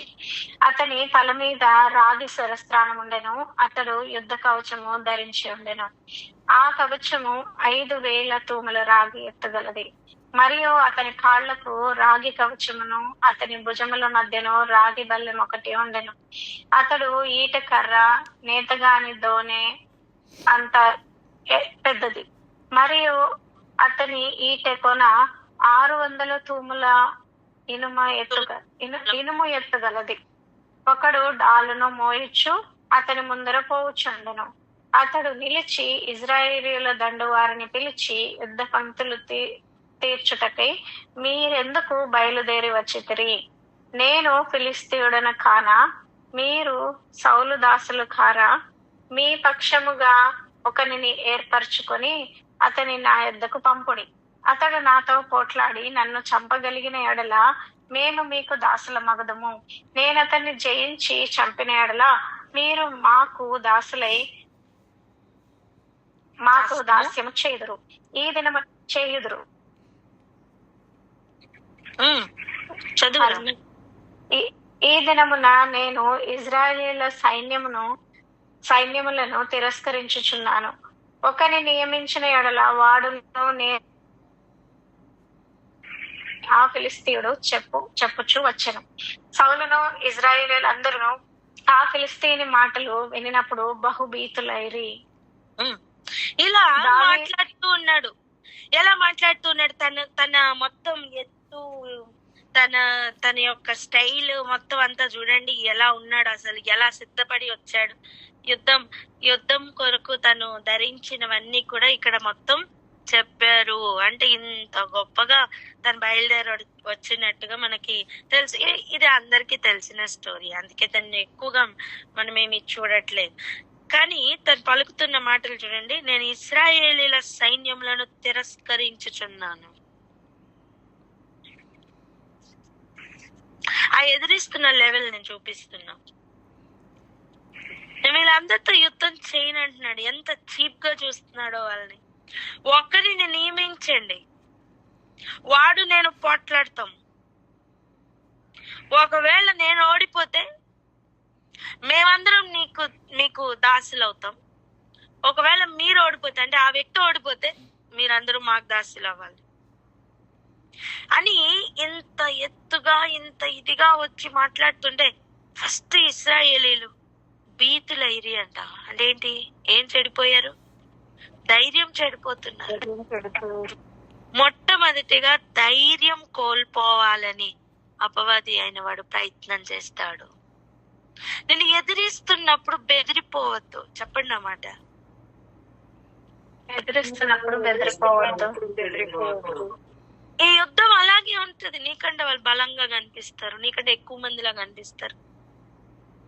అతని తల మీద రాగి శిరస్త్రాణం ఉండెను. అతడు యుద్ధ కవచము ధరించి ఉండెను. ఆ కవచము 5,000 తూముల రాగి ఎత్తుగలది. మరియు అతని కాళ్లకు రాగి కవచమును, అతని భుజముల మధ్యను రాగి బల్లెం ఒకటి ఉండెను. అతడు ఈట కర్ర నేతగాని దోనె అంత పెద్దది. మరియు అతని ఈట కొన 600 తూముల ఇనుము ఎత్తుగలది. ఒకడు డాలును మోయిచ్చు అతని ముందర పోవుచుండెను. అతడు నిలిచి ఇజ్రాయేలీయుల దండు వారిని పిలిచి, యుద్ధ పంక్తులు తీర్చుటకై మీరెందుకు బయలుదేరి వచ్చితిరి? నేను ఫిలిస్తీయుడన కానా? మీరు సౌలు దాసులు కారా? మీ పక్షముగా ఒకనిని ఏర్పరచుకొని అతని నా యొద్దకు పంపుడి. అతడు నాతో పోట్లాడి నన్ను చంపగలిగిన ఎడల మేము మీకు దాసుల మగదము. నేను అతన్ని జయించి చంపిన ఎడల మీరు మాకు దాసులై మాకు దాస్యము చేయుదురు. ఈ దినము చేయుదురు. ఈ దినమున నేను ఇజ్రాయేలీయుల సైన్యములను తిరస్కరించుచున్నాను. ఒకని నియమించిన ఎడల వాడును ఆ ఫిలిస్తీయుడు చెప్పుచూ వచ్చెను. సౌలును ఇజ్రాయేలీయులందరూ ఆ ఫిలిస్తీయుని మాటలు వినినప్పుడు బహుభీతులైరి. ఇలా మాట్లాడుతూ ఉన్నాడు. ఎలా మాట్లాడుతున్నాడు? తన మొత్తం ఎత్తు, తన యొక్క స్టైల్ మొత్తం అంతా చూడండి ఎలా ఉన్నాడు, అసలు ఎలా సిద్ధపడి వచ్చాడు. యుద్ధం కొరకు తను ధరించినవన్నీ కూడా ఇక్కడ మొత్తం చెప్పారు. అంటే ఇంత గొప్పగా తను బయలుదేరి వచ్చినట్టుగా మనకి తెలుసు. ఇది అందరికీ తెలిసిన స్టోరీ, అందుకే తను ఎక్కువగా మనం ఏమి చూడట్లేదు. కానీ తను పలుకుతున్న మాటలు చూడండి. నేను ఇశ్రాయేలీల సైన్యములను తిరస్కరించుచున్నాను. ఆ ఎదిరిస్తున్న లెవెల్ నేను చూపిస్తున్నా. వీళ్ళందరితో యుద్ధం చేయను అంటున్నాడు. ఎంత చీప్ గా చూస్తున్నాడో వాళ్ళని. ఒక్కరిని నియమించండి, వాడు నేను పోట్లాడతాం. ఒకవేళ నేను ఓడిపోతే మేమందరం మీకు దాసులు అవుతాం. ఒకవేళ మీరు ఓడిపోతే, అంటే ఆ వ్యక్తి ఓడిపోతే మీరందరూ మాకు దాసులు అవ్వాలి అని ఇంత ఎత్తుగా ఇంత ఇదిగా వచ్చి మాట్లాడుతుంటే ఫస్ట్ ఇశ్రాయేలీలు భీతులైరి అంట. అంటే ఏంటి? ఏం చెడిపోయారు? ధైర్యం చెడిపోతున్నారు. మొట్టమొదటిగా ధైర్యం కోల్పోవాలని అపవాది అయిన వాడు ప్రయత్నం చేస్తాడు. నేను ఎదిరిస్తున్నప్పుడు బెదిరిపోవద్దు. చెప్పండి అన్నమాట. ఎదిరిస్తున్నప్పుడు బెదిరిపోవద్దు. ఈ యుద్ధం అలాగే ఉంటది. నీకంటే వాళ్ళు బలంగా కనిపిస్తారు, నీకంటే ఎక్కువ మందిలా కనిపిస్తారు,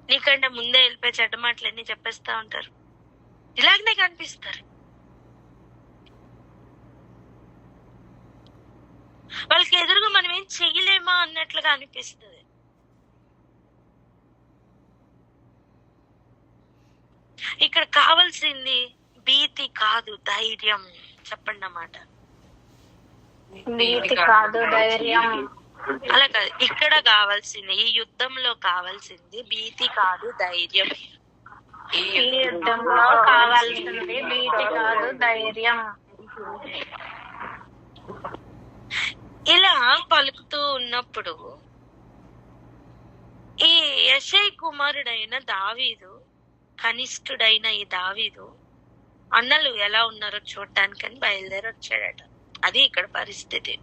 నీకంటే ముందే వెళ్ళిపోయి చెడ్డ మాటలన్నీ చెప్పేస్తా ఉంటారు, ఇలాగనే కనిపిస్తారు. వాళ్ళకి ఎదురుగా మనం ఏం చెయ్యలేమా అన్నట్లుగా అనిపిస్తుంది. ఇక్కడ కావాల్సింది భీతి కాదు, ధైర్యం. చెప్పండి అన్నమాట. భీతి కాదు, ధైర్యం. అలా కాదు, ఇక్కడ కావాల్సింది, ఈ యుద్ధంలో కావాల్సింది భీతి కాదు, ధైర్యం. ఈ యుద్ధంలో కావాల్సింది భీతి కాదు, ధైర్యం. ఇలా పలుకుతూ ఉన్నప్పుడు ఈ యెషై కుమారుడైన దావీదు, కనిష్ఠుడైన ఈ దావీదు అన్నలు ఎలా ఉన్నారో చూడటానికని బయలుదేరి వచ్చాడట. అది ఇక్కడ పరిస్థితి.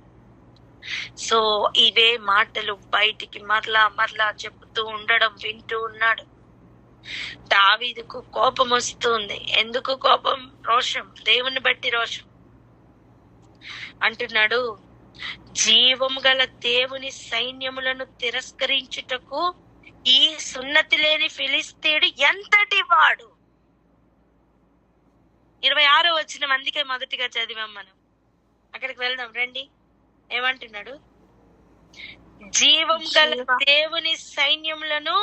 సో ఇవే మాటలు బయటికి మరలా చెప్తూ ఉండడం వింటూ ఉన్నాడు. దావీదుకు కోపం వస్తుంది. ఎందుకు కోపం? రోషం, దేవుని బట్టి రోషం. అంటున్నాడు, జీవము గల దేవుని సైన్యములను తిరస్కరించుటకు ఈ సున్నతి లేని ఫిలిస్తీయుడు ఎంతటి వాడు. 26వ వచనం అందుకే మొదటిగా చదివాం మనం. అక్కడికి వెళ్దాం రండి. ఏమంటున్నాడు? జీవం గల దేవుని సైన్యములను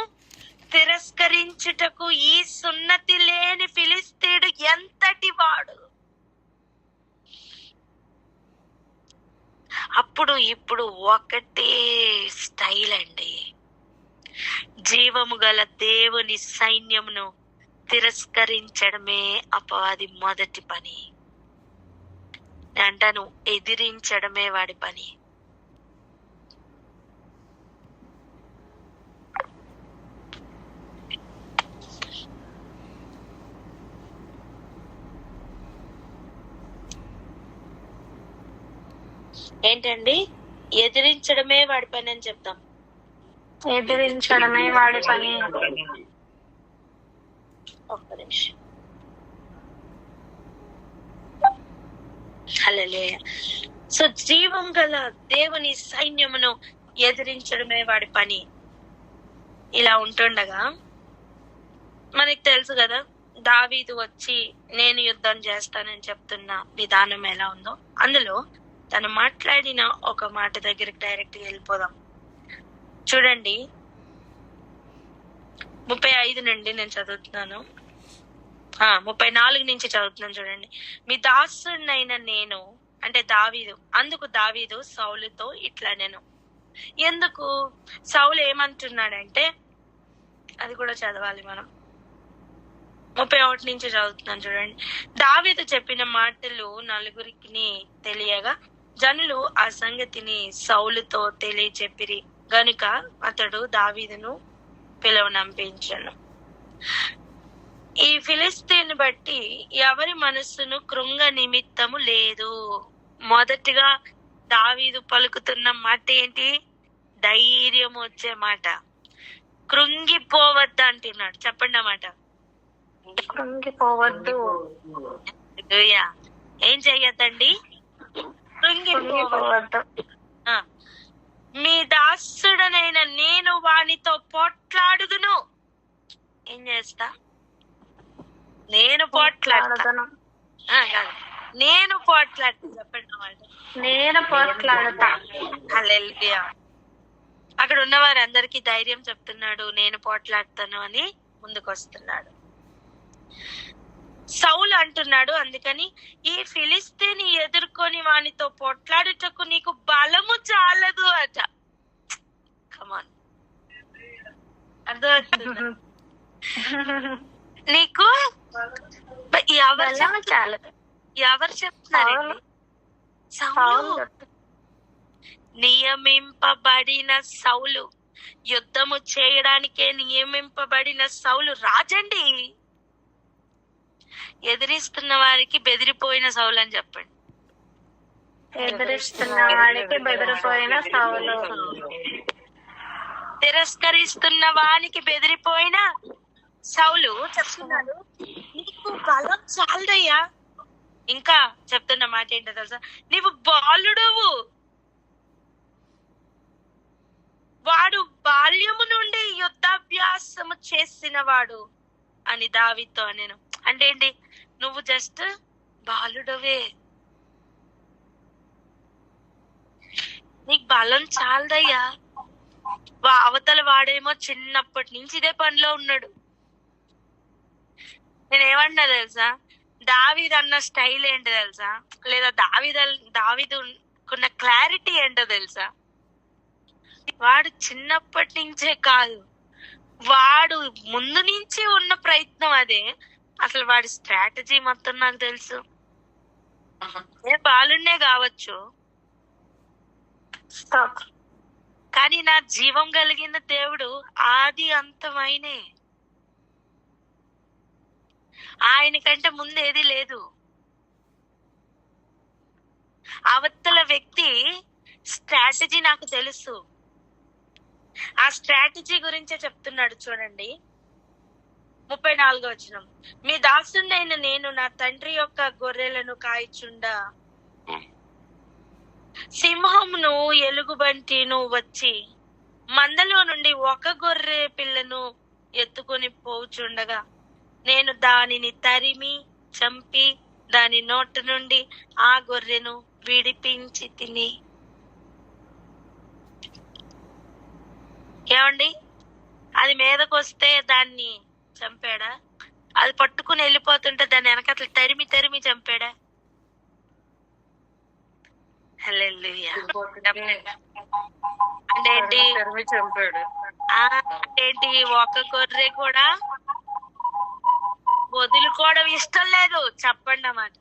తిరస్కరించుటకు ఈ సున్నతి లేని ఫిలిస్తీయుడు ఎంతటి వాడు. అప్పుడు ఇప్పుడు ఒకటే స్టైల్ అండి. జీవము గల దేవుని సైన్యమును తిరస్కరించడమే అపవాది మొదటి పని. అంటాను, ఎదిరించడమే వాడి పని. ఏంటండి? ఎదిరించడమే వాడి పని అని చెప్తాం. ఎదిరించడమే వాడి పని. ఒక్క నిమిషం. హల్లెలూయా. సో జీవం గల దేవుని సైన్యమును ఎదిరించడమే వాడి పని. ఇలా ఉంటుండగా మనకి తెలుసు కదా, దావీదు వచ్చి నేను యుద్ధం చేస్తానని చెప్తున్న విధానం ఎలా ఉందో. అందులో తను మాట్లాడిన ఒక మాట దగ్గరికి డైరెక్ట్ గా వెళ్ళిపోదాం. చూడండి, 35 నుండి నేను చదువుతున్నాను. 34 నుంచి చదువుతున్నాను. చూడండి, మీ దాసుడినైన నేను, అంటే దావీదు, అందుకు దావీదు సౌలుతో ఇట్లా నేను. ఎందుకు సౌలు ఏమంటున్నాడంటే, అది కూడా చదవాలి మనం. 31 నుంచి చదువుతున్నాను. చూడండి, దావీదు చెప్పిన మాటలు నలుగురికి తెలియగా జనులు ఆ సంగతిని సౌలుతో తెలియచెప్పిరి గనుక అతడు దావీదును పిలువనంపించెను. ఈ ఫిలిస్తీన్ బట్టి ఎవరి మనస్సును కృంగ నిమిత్తము లేదు. మొదటిగా దావీదు పలుకుతున్న మాట ఏంటి? ధైర్యం వచ్చే మాట. కృంగిపోవద్దు అంటున్నాడు. చెప్పండి అన్నమాట. కృంగిపోవద్దు. ఏం చెయ్యొద్దండి? కృంగిపోవద్దు. మీ దాసుడనైన నేను వానితో పోట్లాడుదును. ఏం చేస్తా? నేను పోట్లాడతాను. నేను పోట్లాడతా. చెప్పండి అన్నమాట. నేను పోట్లాడతా. హల్లెలూయా. అక్కడ ఉన్న వారందరికీ ధైర్యం చెప్తున్నాడు, నేను పోట్లాడతాను అని ముందుకు వస్తున్నాడు. సౌలు అంటున్నాడు, అందుకని ఈ ఫిలిస్తీని ఎదుర్కొని వానితో పోట్లాడుటకు నీకు బలము చాలదు అట. కమాన్, అర్థమవుతుందా నీకు? ఎవరు చెప్తున్నారండి? సౌలు, నియమింపబడిన సౌలు, యుద్ధము చేయడానికే నియమింపబడిన సౌలు రాజండి. ఎదిరిస్తున్న వారికి బెదిరిపోయిన సౌలు అని చెప్పండి. ఎదిరిస్తున్న వాడికి బెదిరిపోయిన సౌలు. తిరస్కరిస్తున్న వానికి బెదిరిపోయిన సౌలు చెప్తున్నాడు, నీకు బలం చాలదయ్యా. ఇంకా చెప్తున్న మాట ఏంటో తెలుసా? నీవు బాలుడవు, వాడు బాల్యము నుండి యుద్ధాభ్యాసము చేసిన వాడు అని దావీదుతో నేను. అంటే ఏంటి? నువ్వు జస్ట్ బాలుడవే, నీకు బలం చాలదయ్యా. అవతల వాడేమో చిన్నప్పటి నుంచి ఇదే పనిలో ఉన్నాడు. నేనేమన్నా తెలుసా? దావీదు అన్న స్టైల్ ఏంటో తెలుసా? లేదా దావీదుకున్న క్లారిటీ ఏంటో తెలుసా? వాడు చిన్నప్పటి నుంచే కాదు, వాడు ముందు నుంచి ఉన్న ప్రయత్నం అదే. అసలు వాడి స్ట్రాటజీ మొత్తం నాకు తెలుసు. ఏ బాలున్నే కావచ్చు, కానీ నా జీవం కలిగిన దేవుడు ఆది అంతమైనే. ఆయన కంటే ముందు ఏది లేదు. అవతల వ్యక్తి స్ట్రాటజీ నాకు తెలుసు. ఆ స్ట్రాటజీ గురించే చెప్తున్నాడు. చూడండి, 34వ వచనం, మీ దాసుడైన నేను నా తండ్రి యొక్క గొర్రెలను కాయిచుండా సింహమును ఎలుగుబంటిను వచ్చి మందలో నుండి ఒక గొర్రె పిల్లను ఎత్తుకొని పోచుండగా నేను దానిని తరిమి చంపి దాని నోటి నుండి ఆ గొర్రెను విడిపించి తిని. ఏమండి, అది మీదకొస్తే దాన్ని చంపాడా? అది పట్టుకుని వెళ్ళిపోతుంటే దాన్ని వెనకట్ల తరిమి చంపాడా? హల్లెలూయా. అంటే ఏంటి? చంపాడు. ఏంటి? ఒక గొర్రె కూడా వదులుకోవడం ఇష్టం లేదు. చెప్పండి అన్నమాట.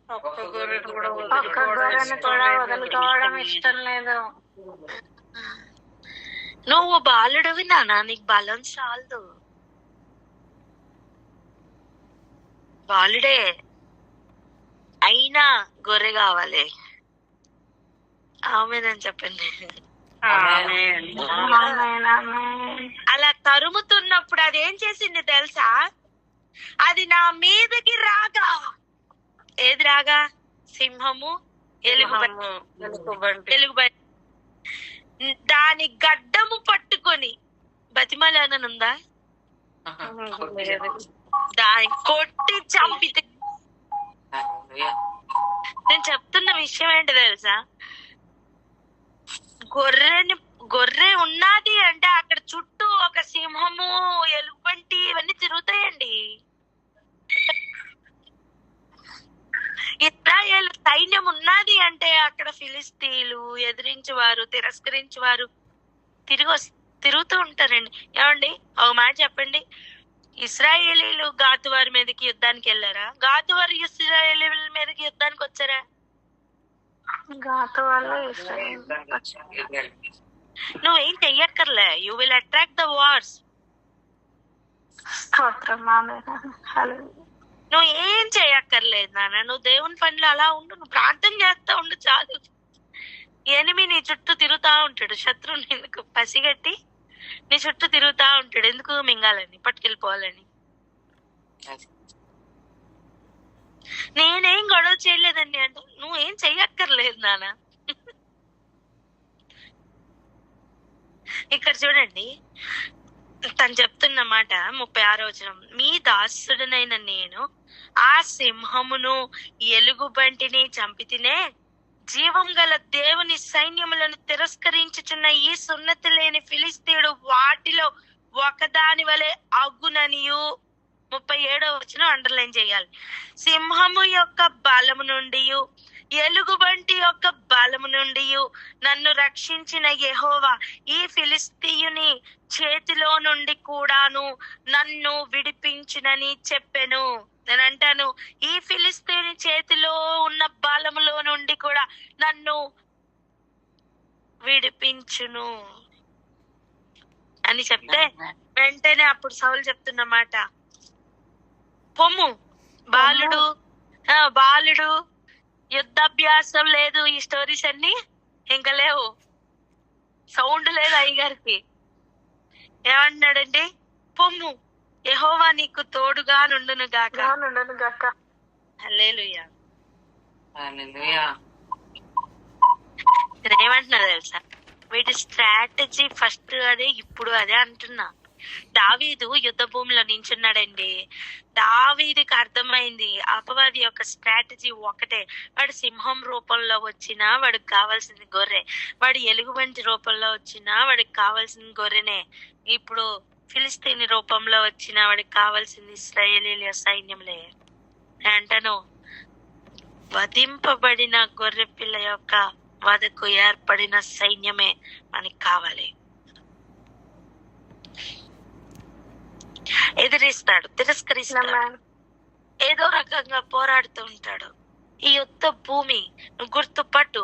ఒక్క గొర్రెను కూడా ఒక్క గొర్రెని కూడా వదులుకోవడం ఇష్టం లేదు. నువ్వు బాలుడివి నానా, నీకు బలం చాలదు. బాలుడే అయినా గొర్రె కావాలి. ఆమెనని చెప్పండి. ఆమేన్, ఆమేన్. అలా తరుముతున్నప్పుడు అది ఏం చేసింది తెలుసా? అది నా మీదకి రాగా, ఏది రాగా? సింహము, ఎలుగుబంటి. దాని గడ్డము పట్టుకొని బతిమలనుందా? దాని కొట్టి చంపితే. నేను చెప్తున్న విషయం ఏంటి తెలుసా? గొర్రె ఉన్నది అంటే అక్కడ చుట్టూ ఒక సింహము, ఎలుగుబంటి ఇవన్నీ తిరుగుతాయండి. ఇశ్రాయేలు సైన్యం ఉన్నది అంటే అక్కడ ఫిలిస్తీన్లు ఎదిరించేవారు, తిరస్కరించేవారు తిరుగుతూ ఉంటారండి. ఏమండి ఒక మాట చెప్పండి, ఇశ్రాయేలీలు గాతు వారి మీదకి యుద్ధానికి వెళ్ళారా? గాతు వారు ఇశ్రాయేలీల మీదకి యుద్ధానికి వచ్చారా? గాతు వాళ్ళు ఇశ్రాయేలు నువ్వేం చెయ్యక్కర్లే. You will attract the wars. స్తోత్రం. ఆమేన్. హల్లెలూయా. నువ్వు ఏం చేయక్కర్లేదు నాన్న. నువ్వు దేవుని పనిలో అలా ఉండు, నువ్వు ప్రార్థన చేస్తా ఉండు చాలు. ఎనిమి నీ చుట్టూ తిరుగుతా ఉంటాడు. శత్రువు నీకు పసిగట్టి నీ చుట్టూ తిరుగుతా ఉంటాడు. ఎందుకు? మింగాలని, పట్టుకెళ్ళిపోవాలని. నేనేం గొడవ చేయలేదండి అంటే నువ్వేం చెయ్యక్కర్లేదు నాన్న. ఇక్కడ చూడండి, తను చెప్తున్న మాట 36వ వచనం, మీ దాసుడనైన నేను ఆ సింహమును ఎలుగుబంటిని చంపితినే, జీవం గల దేవుని సైన్యములను తిరస్కరించుచున్న ఈ సున్నతి లేని ఫిలిస్తీయుడు వాటిలో ఒకదాని వలె అగుననియు. 37వ వచనం అండర్లైన్ చేయాలి. సింహము యొక్క బలము నుండి, ఎలుగుబంటి యొక్క బలము నుండి నన్ను రక్షించిన యెహోవా ఈ ఫిలిస్తీయుని చేతిలో నుండి కూడాను నన్ను విడిపించునని చెప్పెను. నేను అంటాను, ఈ ఫిలిస్తీయుని చేతిలో ఉన్న బలములో నుండి కూడా నన్ను విడిపించును అని చెప్తే వెంటనే అప్పుడు సౌలు చెప్తున్నమాట, పొమ్ము బాలుడు యుద్ధాభ్యాసం లేదు, ఈ స్టోరీస్ అన్ని ఇంకా లేవు, సౌండ్ లేదు అయ్యగారికి. ఏమంటున్నాడండి? పొమ్ము, యెహోవా నీకు తోడుగా నుండును గాక. హల్లెలూయా. నేనేమంటున్నా తెలుసా? వీటి స్ట్రాటజీ ఫస్ట్ అదే, ఇప్పుడు అదే అంటున్నా. దావీదు యుద్ధ భూమిలో నించున్నాడండి. దావీదుకి అర్థమైంది అపవాది యొక్క స్ట్రాటజీ ఒకటే. వాడు సింహం రూపంలో వచ్చినా వాడికి కావాల్సింది గొర్రె, వాడు ఎలుగుబంటి రూపంలో వచ్చినా వాడికి కావాల్సింది గొర్రెనే. ఇప్పుడు ఫిలిస్తీని రూపంలో వచ్చిన వాడికి కావాల్సింది ఇశ్రాయేలీల సైన్యంలే. అంటను, వధింపబడిన గొర్రె పిల్ల యొక్క వధకు ఏర్పడిన సైన్యమే మనకి కావాలి. ఎదిరిస్తాడు, తిరస్కరిస్తాడు, ఏదో రకంగా పోరాడుతూ ఉంటాడు. ఈ యుద్ధ భూమి గుర్తుపట్టు.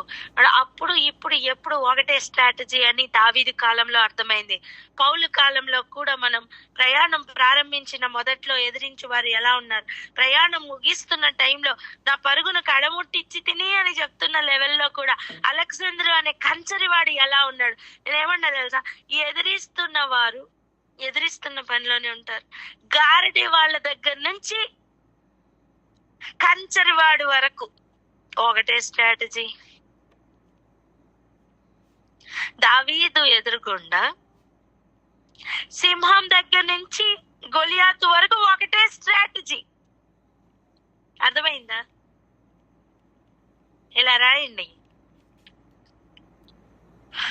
అప్పుడు ఇప్పుడు ఎప్పుడు ఒకటే స్ట్రాటజీ అని దావీదు కాలంలో అర్థమైంది. పౌలు కాలంలో కూడా మనం ప్రయాణం ప్రారంభించిన మొదట్లో ఎదిరించి వారు ఎలా ఉన్నారు, ప్రయాణం ముగిస్తున్న టైంలో నా పరుగును కడముట్టించి తిని అని చెప్తున్న లెవెల్లో కూడా అలెగ్జాండర్ అనే కంచరివాడు ఎలా ఉన్నాడు. నేనేమన్నా తెలుసా, ఎదిరిస్తున్న వారు ఎదిరిస్తున్న పనిలోనే ఉంటారు. గారడి వాళ్ళ దగ్గర నుంచి కంచరివాడు వరకు ఒకటే స్ట్రాటజీ. దావీదు ఎదురుగుండా సింహం దగ్గర నుంచి గొలియాతు వరకు ఒకటే స్ట్రాటజీ. అర్థమైందా? ఇలా రాయండి.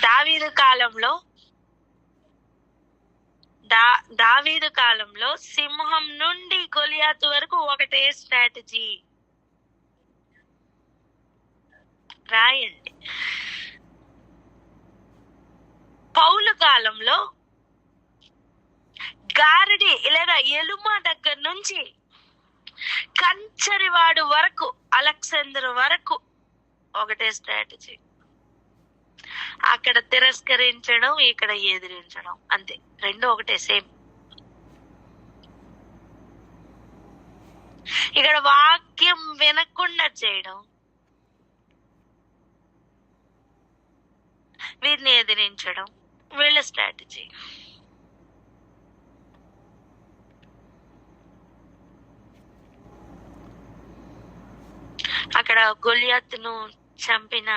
దావీదు కాలంలో సింహం నుండి గొలియాతు వరకు ఒకటే స్ట్రాటజీ. రాయండి. పౌలు కాలంలో గారడి లేదా ఎలుమ దగ్గర నుంచి కంచరివాడు వరకు, అలెగ్జాండర్ వరకు ఒకటే స్ట్రాటజీ. అక్కడ తిరస్కరించడం, ఇక్కడ ఎదిరించడం, అంతే. రెండు ఒకటే, సేమ్. ఇక్కడ వాక్యం వినకుండా చేయడం, వీరిని ఎదిరించడం వీళ్ళ స్ట్రాటజీ. అక్కడ గొలియాతును చంపిన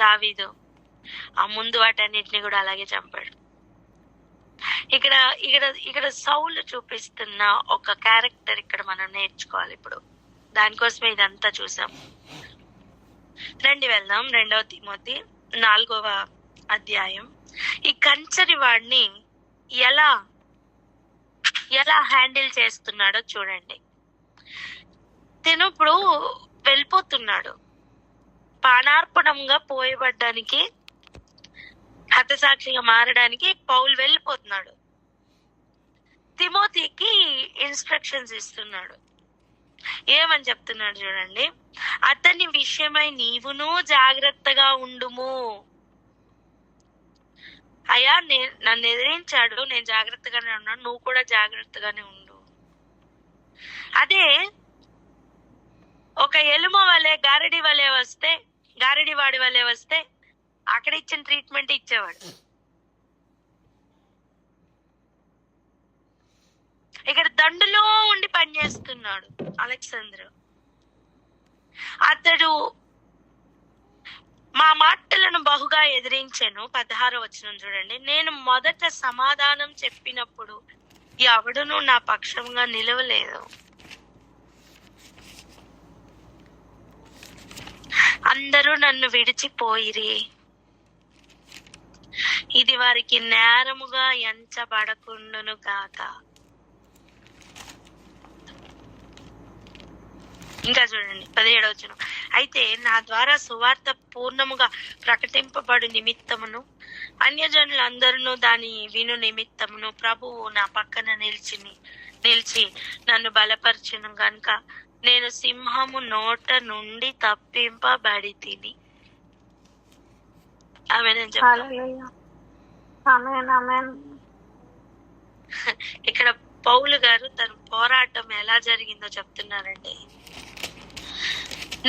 దావీదు ఆ ముందు వాటన్నిటిని కూడా అలాగే చంపాడు. ఇక్కడ ఇక్కడ ఇక్కడ సౌలు చూపిస్తున్న ఒక క్యారెక్టర్ ఇక్కడ మనం నేర్చుకోవాలి. ఇప్పుడు దానికోసమే ఇదంతా చూసాం. రండి వెళ్దాం 2వ తిమోతి 4వ అధ్యాయం. ఈ కంచరి వాడిని ఎలా హ్యాండిల్ చేస్తున్నాడో చూడండి. తిను ఇప్పుడు వెళ్ళిపోతున్నాడు, ప్రాణార్పణంగా పోయబడ్డానికి, హతసాక్షిగా మారడానికి పౌలు వెళ్ళిపోతున్నాడు. తిమోతికి ఇన్స్ట్రక్షన్స్ ఇస్తున్నాడు. ఏమని చెప్తున్నాడు చూడండి. అతని విషయమై నీవును జాగ్రత్తగా ఉండుము. అయ్యా, నన్ను ఎదిరించాడు, నేను జాగ్రత్తగానే ఉన్నాను, నువ్వు కూడా జాగ్రత్తగానే ఉండు. అదే ఒక ఎలుమ వలె గారడి వాడి వలె వస్తే అక్కడ ఇచ్చిన ట్రీట్మెంట్ ఇచ్చేవాడు. ఇక్కడ దండులో ఉండి పనిచేస్తున్నాడు అలెగ్జాండర్. అతడు మా మాటలను బహుగా ఎదిరించాను. 16వ వచనం చూడండి. నేను మొదట సమాధానం చెప్పినప్పుడు ఎవడును నా పక్షంగా నిలవలేదు. అందరూ నన్ను విడిచిపోయిరి. ఇది వారికి నేరముగా ఎంచబడకుండును గాక. ఇంకా చూడండి 17వ వచనం. అయితే నా ద్వారా సువార్త పూర్ణముగా ప్రకటింపబడు నిమిత్తమును అన్యజనులందరూ దాని విను నిమిత్తమును ప్రభువు నా పక్కన నిలిచి నన్ను బలపరచును గనుక నేను సింహము నోట నుండి తప్పింపబడి తిని. ఇక్కడ పౌలు గారు తన పోరాటం ఎలా జరిగిందో చెప్తున్నారండి.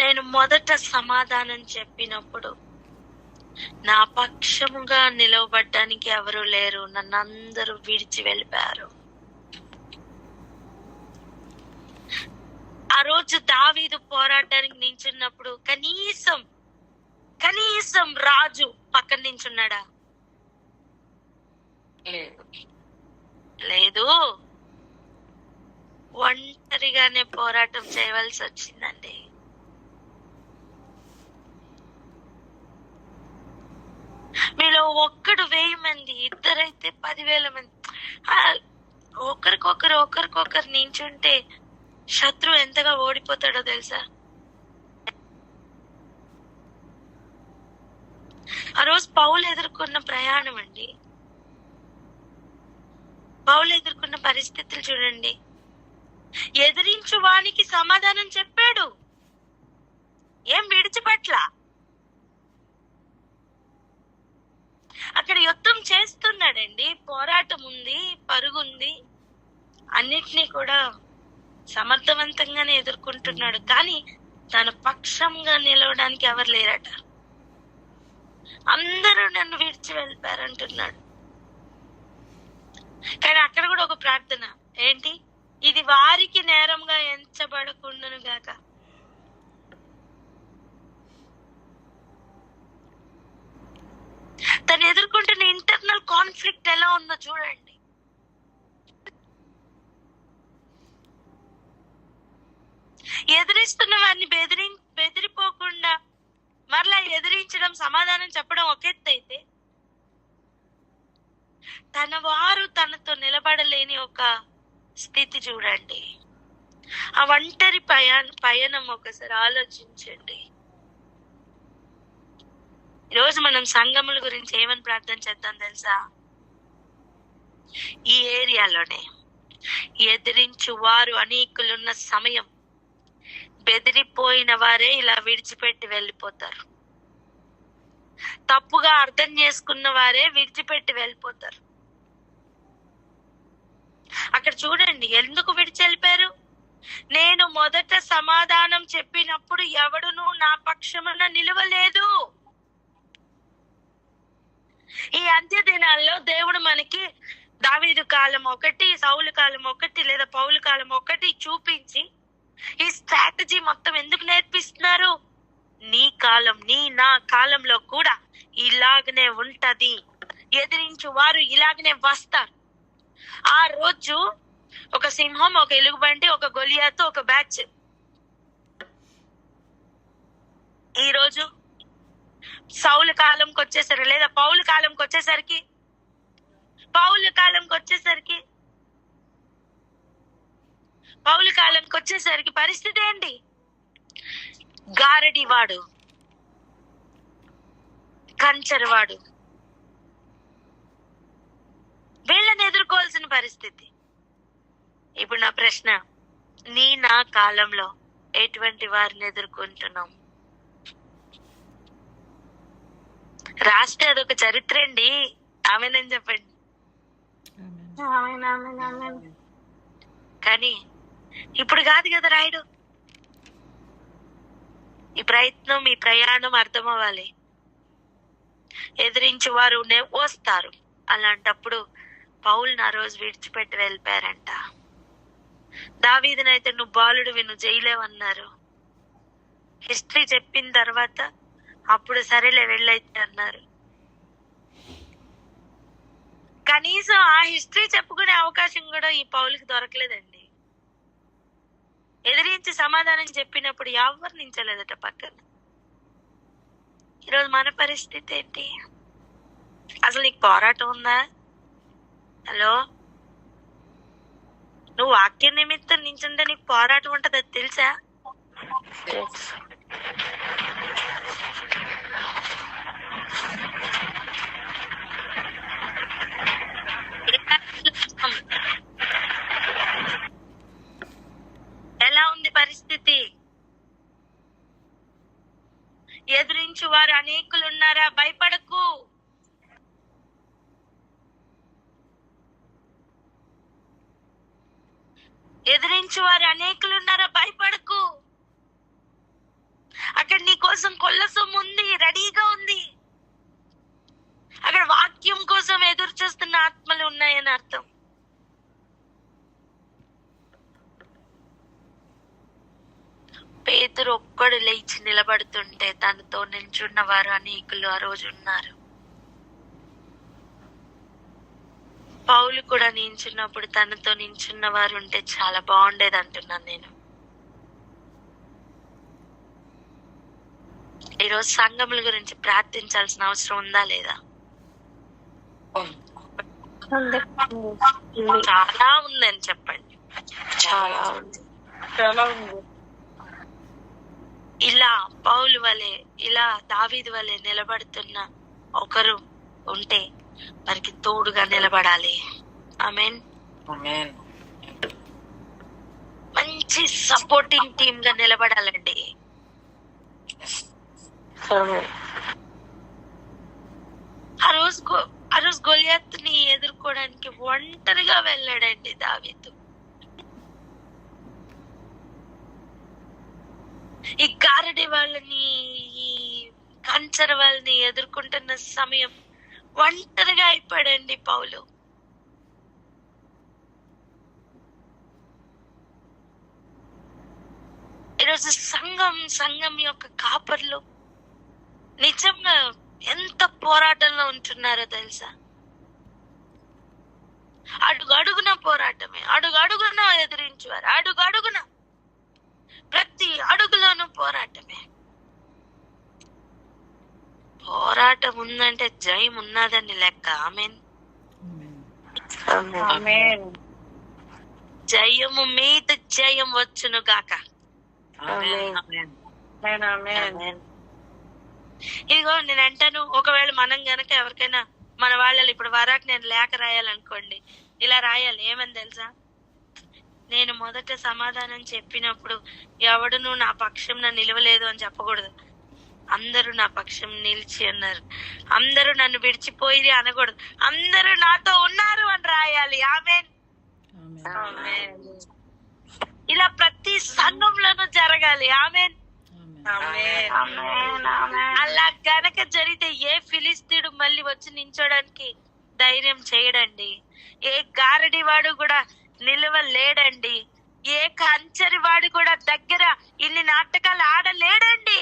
నేను మొదట సమాధానం చెప్పినప్పుడు నా పక్షముగా నిలవబడ్డానికి ఎవరు లేరు, నన్ను అందరూ విడిచి వెళ్ళిపోయారు. ఆ రోజు దావీదు పోరాటానికి నించున్నప్పుడు కనీసం రాజు పక్కన నించున్నాడా? లేదు. ఒంటరిగానే పోరాటం చేయవలసి వచ్చిందండి. మీలో ఒక్కడు 1000 మంది, ఇద్దరైతే 10,000 మంది, ఒకరికొకరు నించుంటే శత్రువు ఎంతగా ఓడిపోతాడో తెలుసా? ఆ రోజు పౌలు ఎదుర్కొన్న ప్రయాణం అండి. పౌలు ఎదుర్కొన్న పరిస్థితులు చూడండి. ఎదిరించు వానికి సమాధానం చెప్పాడు, ఏం విడిచిపెట్ల. అక్కడ యుద్ధం చేస్తున్నాడండి, పోరాటం ఉంది, పరుగుంది, అన్నిటినీ కూడా సమర్థవంతంగానే ఎదుర్కొంటున్నాడు. కానీ తన పక్షంగా నిలవడానికి ఎవరు లేరట. అందరూ నన్ను విడిచి వెళ్ళిపోయారంటున్నాడు. కానీ అక్కడ కూడా ఒక ప్రార్థన ఏంటి? ఇది వారికి నేరంగా ఎంచబడకుండును గాక. తను ఎదుర్కొంటున్న ఇంటర్నల్ కాన్ఫ్లిక్ట్ ఎలా ఉందో చూడండి. ఎదిరిస్తున్న వారిని బెదిరిపోకుండా మరలా ఎదిరించడం, సమాధానం చెప్పడం ఒక ఎత్తు అయితే, తన వారు తనతో నిలబడలేని ఒక స్థితి చూడండి. ఆ ఒంటరి పయనం ఒకసారి ఆలోచించండి. ఈరోజు మనం సంఘముల గురించి ఏమని ప్రార్థన చేద్దాం తెలుసా? ఈ ఏరియాలోనే ఎదిరించు వారు అనేకులున్న సమయం, బెదిరిపోయిన వారే ఇలా విడిచిపెట్టి వెళ్ళిపోతారు. తప్పుగా అర్థం చేసుకున్న వారే విడిచిపెట్టి వెళ్ళిపోతారు. అక్కడ చూడండి, ఎందుకు విడిచి వెళ్ళిపోయారు? నేను మొదట సమాధానం చెప్పినప్పుడు ఎవడును నా పక్షమున నిలవలేదు. ఈ అంత్య దినాల్లో దేవుడు మనకి దావీదు కాలం ఒకటి, సౌలు కాలం ఒకటి, లేదా పౌలు కాలం ఒకటి చూపించి ఈ స్ట్రాటజీ మొత్తం ఎందుకు నేర్పిస్తున్నారు? నీ కాలం, నా కాలంలో కూడా ఇలాగనే ఉంటది. ఎదిరించు వారు ఇలాగనే వస్తారు. ఆ రోజు ఒక సింహం, ఒక ఎలుగుబంటి, ఒక గొలియాతు, ఒక బ్యాచ్. ఈ రోజు సౌలు కాలంకి వచ్చేసరికి, లేదా పౌలు కాలంకి వచ్చేసరికి పరిస్థితి ఏంటి? గారడివాడు, కంచరవాడు, వీళ్ళని ఎదుర్కోవాల్సిన పరిస్థితి. ఇప్పుడు నా ప్రశ్న, నా కాలంలో ఎటువంటి వారిని ఎదుర్కొంటున్నాం? రాస్తే అదొక చరిత్ర అండి. ఆమెనని చెప్పండి. కానీ ఇప్పుడు కాదు కదా రాయుడు. ఈ ప్రయత్నం, ఈ ప్రయాణం అర్థం అవ్వాలి. ఎదిరించి వారు వస్తారు. అలాంటప్పుడు పౌలుని ఆ రోజు విడిచిపెట్టి వెళ్ళిపోయారంట. దావీదునైతే నువ్వు బాలుడివి, నువ్వు చేయలేవన్నారు. హిస్టరీ చెప్పిన తర్వాత అప్పుడు సరేలే వెళ్ళైతే అన్నారు. కనీసం ఆ హిస్టరీ చెప్పుకునే అవకాశం కూడా ఈ పౌలుకి దొరకలేదండి. ఎదిరించి సమాధానం చెప్పినప్పుడు ఎవరు నించలేదట పక్కన. ఈరోజు మన పరిస్థితి ఏంటి? అసలు నీకు పోరాటం ఉందా? హలో, నువ్వు వాక్య నిమిత్తం నించుంటే నీకు పోరాటం ఉంటది, అది తెలుసా? ఎలా ఉంది పరిస్థితి? ఎదిరించు వారు అనేకులు ఉన్నారా? భయపడకు. ఎదిరించు వారు అనేకులు ఉన్నారా? భయపడకు. అక్కడ నీ కోసం కొల్ల సొమ్ము ఉంది, రెడీగా ఉంది. అక్కడ వాక్యం కోసం ఎదురు చూస్తున్న ఆత్మలు ఉన్నాయని అర్థం. పేతురు ఒక్కడు లేచి నిలబడుతుంటే తనతో నిల్చున్న వారు అనేకులు ఆ రోజు ఉన్నారు. పౌలు కూడా నించున్నప్పుడు తనతో నించున్న వారు ఉంటే చాలా బాగుండేది అంటున్నాను నేను. ఈరోజు సంఘముల గురించి ప్రార్థించాల్సిన అవసరం ఉందా లేదా? చాలా ఉందని చెప్పండి. చాలా ఉంది, చాలా ఉంది. ఇలా పౌలు వలె, ఇలా దావీదు వలె నిలబడుతున్న ఒకరు ఉంటే వారికి తోడుగా నిలబడాలి. ఆమేన్. మంచి సపోర్టింగ్ టీమ్ గా నిలబడాలండి. ఆ రోజు గొలియాతుని ఎదుర్కోవడానికి ఒంటరిగా వెళ్ళాడండి దావీదు. ఈ గారడి వాళ్ళని, ఈ కంచర వాళ్ళని ఎదుర్కొంటున్న సమయం ఒంటరిగా అయిపోయాడండి పౌలు. ఈరోజు సంఘం యొక్క కాపర్లు నిజంగా ఎంత పోరాటంలో ఉంటున్నారో తెలుసా? అడుగడుగున పోరాటమే, అడుగడుగున ఎదిరించువారు, అడుగడుగున ప్రతి అడుగులోనూ పోరాటమే. పోరాటం ఉందంటే జయం ఉన్నదని లెక్క. ఆమేన్. జయము మీద జయం వచ్చును గాక. ఇదిగో నేను అంటాను, ఒకవేళ మనం గనక ఎవరికైనా మన వాళ్ళని ఇప్పుడు వరాకు నేను లేఖ రాయాలనుకోండి, ఇలా రాయాలి. ఏమని తెలుసా? నేను మొదట సమాధానం చెప్పినప్పుడు ఎవడును నా పక్షం నిలవలేదు అని చెప్పకూడదు. అందరూ నా పక్షం నిలిచి ఉన్నారు, అందరూ నన్ను విడిచిపోయి అనకూడదు, అందరూ నాతో ఉన్నారు అని రాయాలి. ఆమేన్. ఇలా ప్రతి సంఘంలోనూ జరగాలి. ఆమేన్. అలా గనక జరిగితే ఏ ఫిలిస్తీయుడు మళ్ళీ వచ్చి నించోడానికి ధైర్యం చేయడండి. ఏ గారడి వాడు కూడా నిలవలేడండి. ఏ కంచరి వాడు కూడా దగ్గర ఇన్ని నాటకాలు ఆడలేడండి.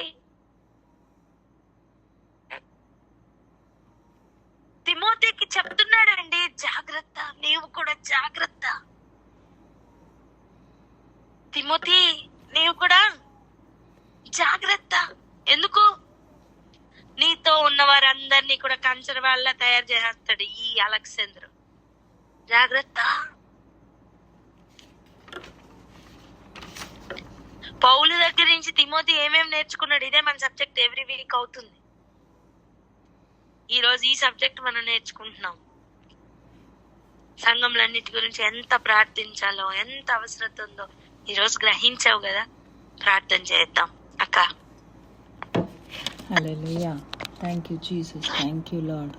తిమోతికి చెప్తున్నాడండి, జాగ్రత్త, నీవు కూడా జాగ్రత్త. తిమోతి, నీవు కూడా జాగ్రత్త. ఎందుకు? నీతో ఉన్న వారందరినీ కూడా కంచర వాళ్ళ తయారు చేస్తాడు ఈ అలెగ్జాండర్. జాగ్రత్త. పౌలు దగ్గర నుంచి తిమోతి ఏమేమి నేర్చుకున్నాడు? ఇదే మన సబ్జెక్ట్ ఎవ్రీ వీక్ అవుతుంది. ఈ రోజు ఈ సబ్జెక్ట్ మనం నేర్చుకుంటున్నాం. సంఘంలన్నిటి గురించి ఎంత ప్రార్థించాలో, ఎంత అవసరత ఉందో ఈ రోజు గ్రహించావు కదా. ప్రార్థన చేద్దాం అక్క. హల్లెలూయా. Thank you Jesus. Thank you lord.